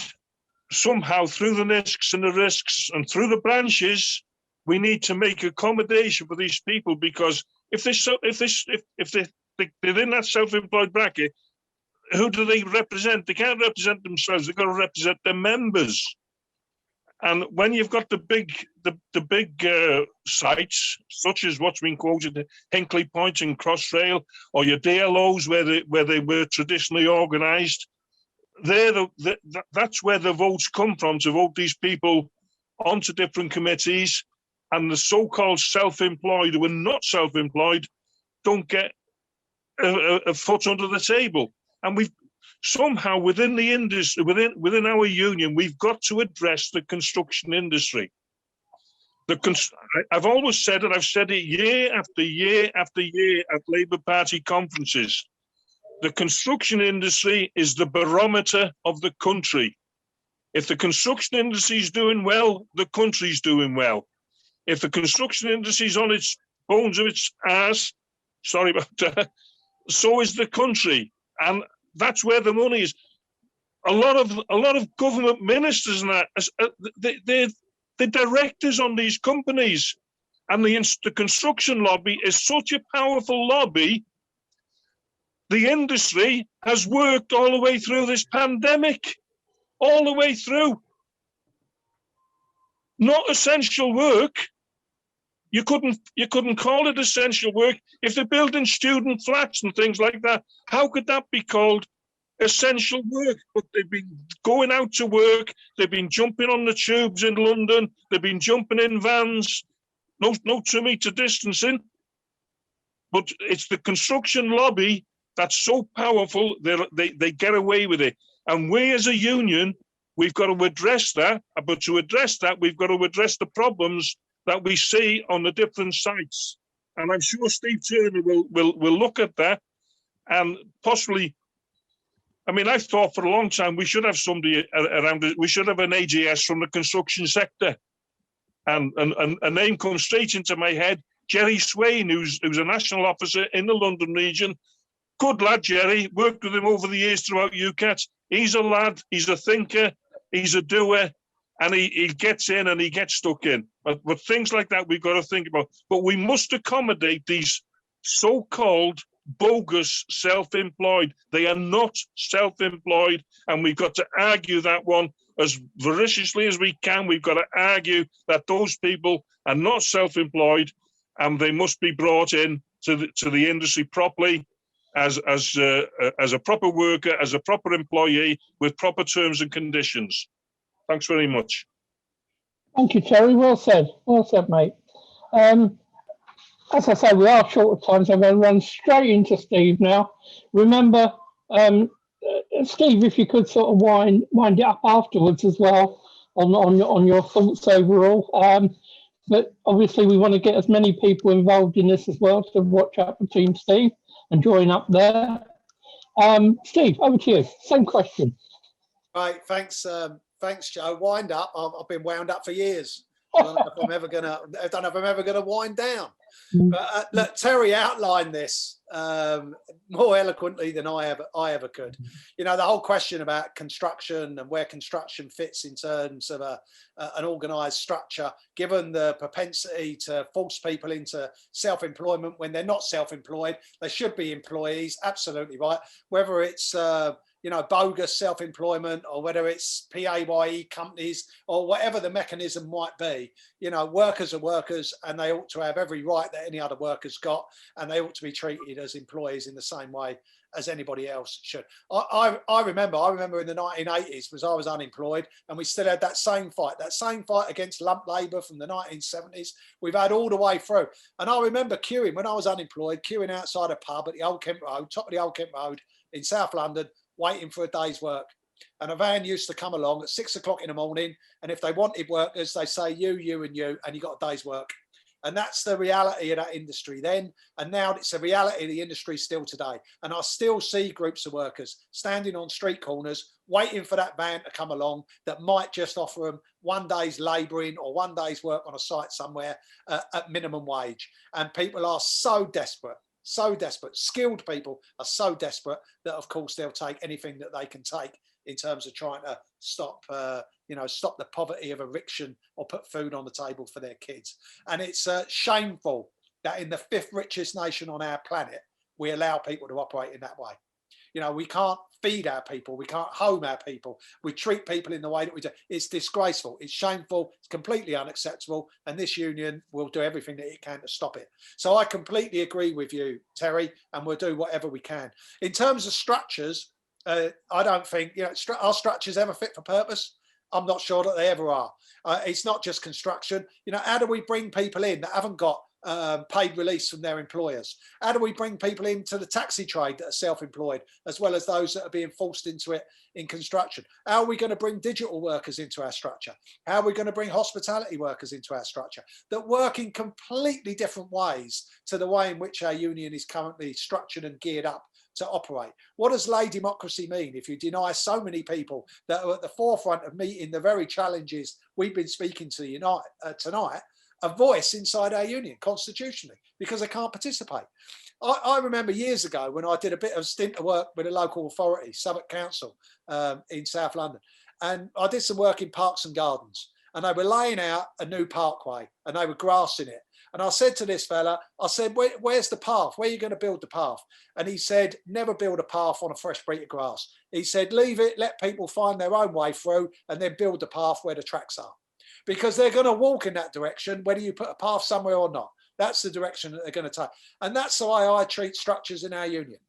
somehow through the NISCs and the risks and through the branches, we need to make accommodation for these people, because if they're in that self-employed bracket, who do they represent? They can't represent themselves. They've got to represent their members. And when you've got the big sites, such as what's been quoted, Hinkley Point and Crossrail, or your DLOs where they were traditionally organised, that's where the votes come from, to vote these people onto different committees. And the so-called self-employed who are not self-employed don't get a foot under the table. And we've somehow within the industry, within our union, we've got to address the construction industry. I've always said it, I've said it year after year after year at Labour Party conferences. The construction industry is the barometer of the country. If the construction industry is doing well, the country's doing well. If the construction industry is on its bones of its arse, sorry about that, so is the country. And that's where the money is. A lot of government ministers and that, they're directors on these companies. And the construction lobby is such a powerful lobby. The industry has worked all the way through this pandemic, all the way through. Not essential work. You couldn't call it essential work if they're building student flats and things like that. How could that be called essential work, but they've been going out to work, they've been jumping on the tubes in London, they've been jumping in vans, no 2 metre distancing. But it's the construction lobby that's so powerful, they get away with it. And we as a union, we've got to address that. But to address that, we've got to address the problems that we see on the different sites. And I'm sure Steve Turner will look at that and possibly, I mean, I've thought for a long time we should have somebody around it. We should have an AGS from the construction sector. And a name comes straight into my head, Jerry Swain, who's a national officer in the London region. Good lad, Jerry. Worked with him over the years throughout UCAT. He's a lad, he's a thinker, he's a doer, and he gets in and he gets stuck in. But things like that we've got to think about. But we must accommodate these so-called bogus self-employed. They are not self-employed, and we've got to argue that one as voraciously as we can. We've got to argue that those people are not self-employed, and they must be brought in to the industry properly as a proper worker, as a proper employee with proper terms and conditions. Thanks very much. Thank you, Terry. Well said, mate. As I say, we are short of time, so I'm going to run straight into Steve now. Remember, Steve, if you could sort of wind it up afterwards as well on your thoughts overall. But obviously, we want to get as many people involved in this as well to watch out for Team Steve and join up there. Steve, over to you. Same question. Right, thanks, Joe. Wind up. I've been wound up for years. I don't know if I'm ever gonna wind down. But look, Terry outlined this more eloquently than I ever could. You know, the whole question about construction and where construction fits in terms of an organised structure, given the propensity to force people into self-employment when they're not self-employed, they should be employees. Absolutely right. Whether it's bogus self-employment or whether it's PAYE companies or whatever the mechanism might be, workers are workers and they ought to have every right that any other worker's got, and they ought to be treated as employees in the same way as anybody else should. I remember in the 1980s, was I was unemployed, and we still had that same fight against lump labour from the 1970s. We've had all the way through. And I remember queuing when I was unemployed, queuing outside a pub at the Old Kent Road, top of the Old Kent Road in South London, waiting for a day's work. And a van used to come along at 6 o'clock in the morning, and if they wanted workers, they say you and you got a day's work. And that's the reality of that industry then, and now it's a reality of the industry still today. And I still see groups of workers standing on street corners waiting for that van to come along that might just offer them one day's labouring or one day's work on a site somewhere at minimum wage. And people are so desperate. Skilled people are so desperate that, of course, they'll take anything that they can take in terms of trying to stop the poverty of eviction or put food on the table for their kids. And it's shameful that in the 5th richest nation on our planet, we allow people to operate in that way. We can't feed our people. We can't home our people. We treat people in the way that we do. It's disgraceful. It's shameful. It's completely unacceptable. And this union will do everything that it can to stop it. So I completely agree with you, Terry, and we'll do whatever we can. In terms of structures, I don't think our structures ever fit for purpose. I'm not sure that they ever are. It's not just construction. How do we bring people in that haven't got paid release from their employers? How do we bring people into the taxi trade that are self-employed, as well as those that are being forced into it in construction? How are we going to bring digital workers into our structure? How are we going to bring hospitality workers into our structure that work in completely different ways to the way in which our union is currently structured and geared up to operate? What does lay democracy mean if you deny so many people that are at the forefront of meeting the very challenges we've been speaking to tonight a voice inside our union constitutionally, because they can't participate? I remember years ago when I did a bit of stint of work with a local authority, Southwark Council in South London, and I did some work in parks and gardens, and they were laying out a new parkway and they were grassing it. And I said to this fella, I said, where's the path? Where are you going to build the path? And he said, never build a path on a fresh breed of grass. He said, leave it, let people find their own way through, and then build the path where the tracks are. Because they're going to walk in that direction, whether you put a path somewhere or not. That's the direction that they're going to take. And that's the way I treat structures in our union.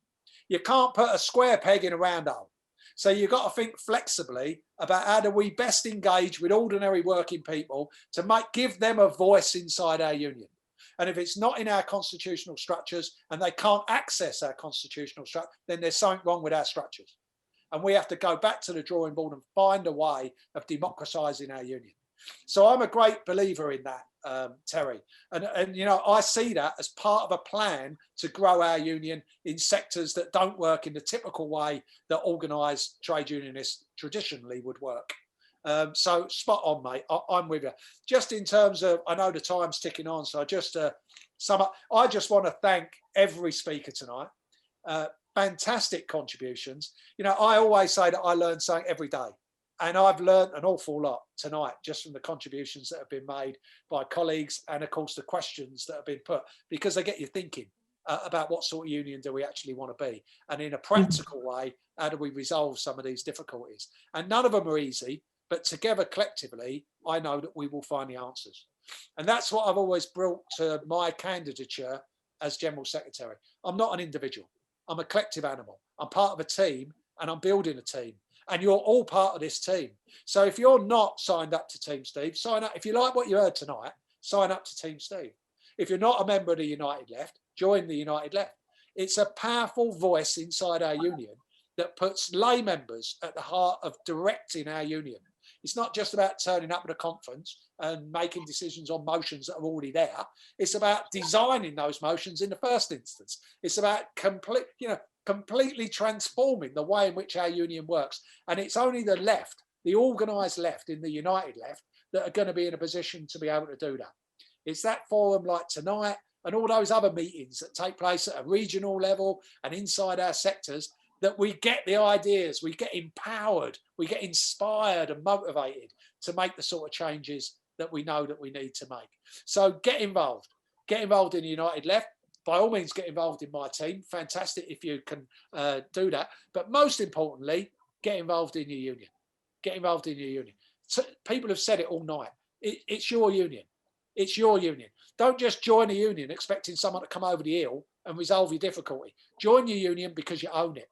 You can't put a square peg in a round hole. So you've got to think flexibly about how do we best engage with ordinary working people to give them a voice inside our union. And if it's not in our constitutional structures and they can't access our constitutional structure, then there's something wrong with our structures. And we have to go back to the drawing board and find a way of democratising our union. So I'm a great believer in that, Terry. And, you know, I see that as part of a plan to grow our union in sectors that don't work in the typical way that organised trade unionists traditionally would work. So spot on, mate. I'm with you. Just in terms of, I know the time's ticking on, so I just sum up. I just want to thank every speaker tonight. Fantastic contributions. You know, I always say that I learn something every day. And I've learned an awful lot tonight just from the contributions that have been made by colleagues and, of course, the questions that have been put, because they get you thinking about what sort of union do we actually want to be. And in a practical way, how do we resolve some of these difficulties? And none of them are easy. But together, collectively, I know that we will find the answers. And that's what I've always brought to my candidature as General Secretary. I'm not an individual. I'm a collective animal. I'm part of a team and I'm building a team. And you're all part of this team. So if you're not signed up to Team Steve, sign up. If you like what you heard tonight, sign up to Team Steve. If you're not a member of the United Left, join the United Left. It's a powerful voice inside our union that puts lay members at the heart of directing our union. It's not just about turning up at a conference and making decisions on motions that are already there. It's about designing those motions in the first instance. It's about completely transforming the way in which our union works. And it's only the left, the organised left in the United Left, that are going to be in a position to be able to do that. It's that forum like tonight and all those other meetings that take place at a regional level and inside our sectors that we get the ideas, we get empowered, we get inspired and motivated to make the sort of changes that we know that we need to make. So get involved in the United Left. By all means, get involved in my team. Fantastic if you can do that. But most importantly, get involved in your union. Get involved in your union. So people have said it all night. It's your union. It's your union. Don't just join a union expecting someone to come over the hill and resolve your difficulty. Join your union because you own it.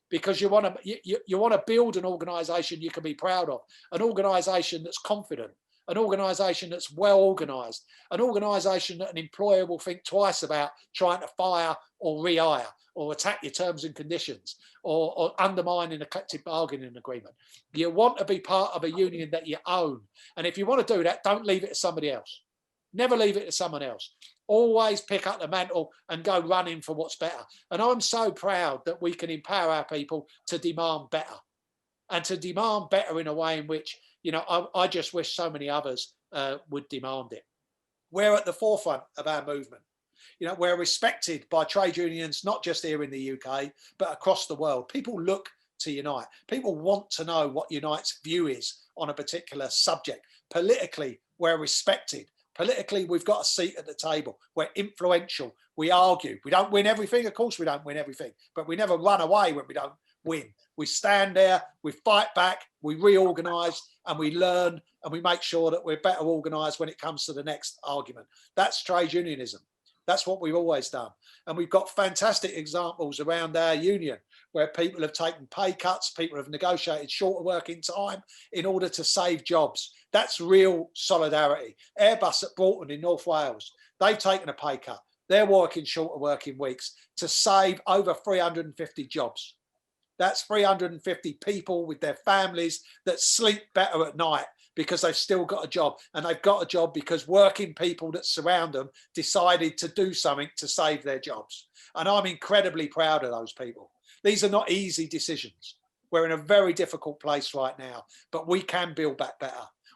Because you want to build an organisation you can be proud of, an organisation that's confident, an organisation that's well organised, an organisation that an employer will think twice about trying to fire or rehire or attack your terms and conditions or undermining a collective bargaining agreement. You want to be part of a union that you own. And if you want to do that, don't leave it to somebody else. Never leave it to someone else. Always pick up the mantle and go running for what's better. And I'm so proud that we can empower our people to demand better, and to demand better in a way in which, you know, I just wish so many others would demand it. We're at the forefront of our movement. You know, we're respected by trade unions, not just here in the UK, but across the world. People look to Unite. People want to know what Unite's view is on a particular subject. Politically, we're respected. Politically, we've got a seat at the table. We're influential. We argue. We don't win everything. Of course, we don't win everything, but we never run away when we don't win. We stand there, we fight back, we reorganise, and we learn, and we make sure that we're better organised when it comes to the next argument. That's trade unionism. That's what we've always done. And we've got fantastic examples around our union where people have taken pay cuts, people have negotiated shorter working time in order to save jobs. That's real solidarity. Airbus at Broughton in North Wales, they've taken a pay cut. They're working shorter working weeks to save over 350 jobs. That's 350 people with their families that sleep better at night because they've still got a job. And they've got a job because working people that surround them decided to do something to save their jobs. And I'm incredibly proud of those people. These are not easy decisions. We're in a very difficult place right now, but we can build back better.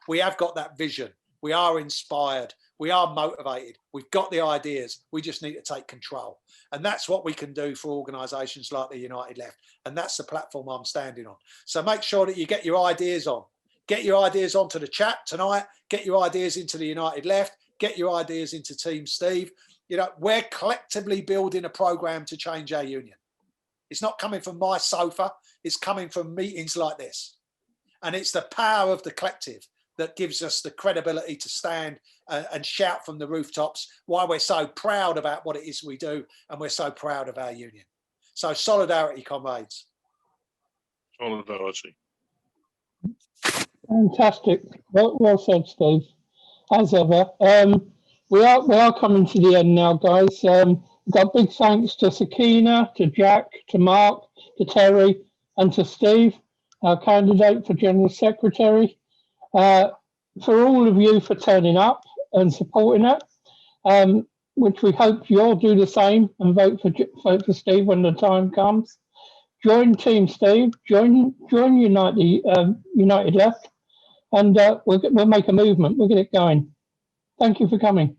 We have got that vision. We are inspired. We are motivated. We've got the ideas. We just need to take control. And that's what we can do for organisations like the United Left. And that's the platform I'm standing on. So make sure that you get your ideas on. Get your ideas onto the chat tonight. Get your ideas into the United Left. Get your ideas into Team Steve. You know, we're collectively building a programme to change our union. It's not coming from my sofa. It's coming from meetings like this. And it's the power of the collective that gives us the credibility to stand and shout from the rooftops why we're so proud about what it is we do, and we're so proud of our union. So solidarity, comrades. solidarity. Fantastic. Well said, Steve. As ever. We are coming to the end now, guys. We've got big thanks to Sakina, to Jack, to Mark, to Terry, and to Steve, our candidate for General Secretary. For all of you for turning up and supporting it, which we hope you'll do the same and vote for Steve when the time comes. Join Team Steve, join United Left, and we'll make a movement. We'll get it going. Thank you for coming.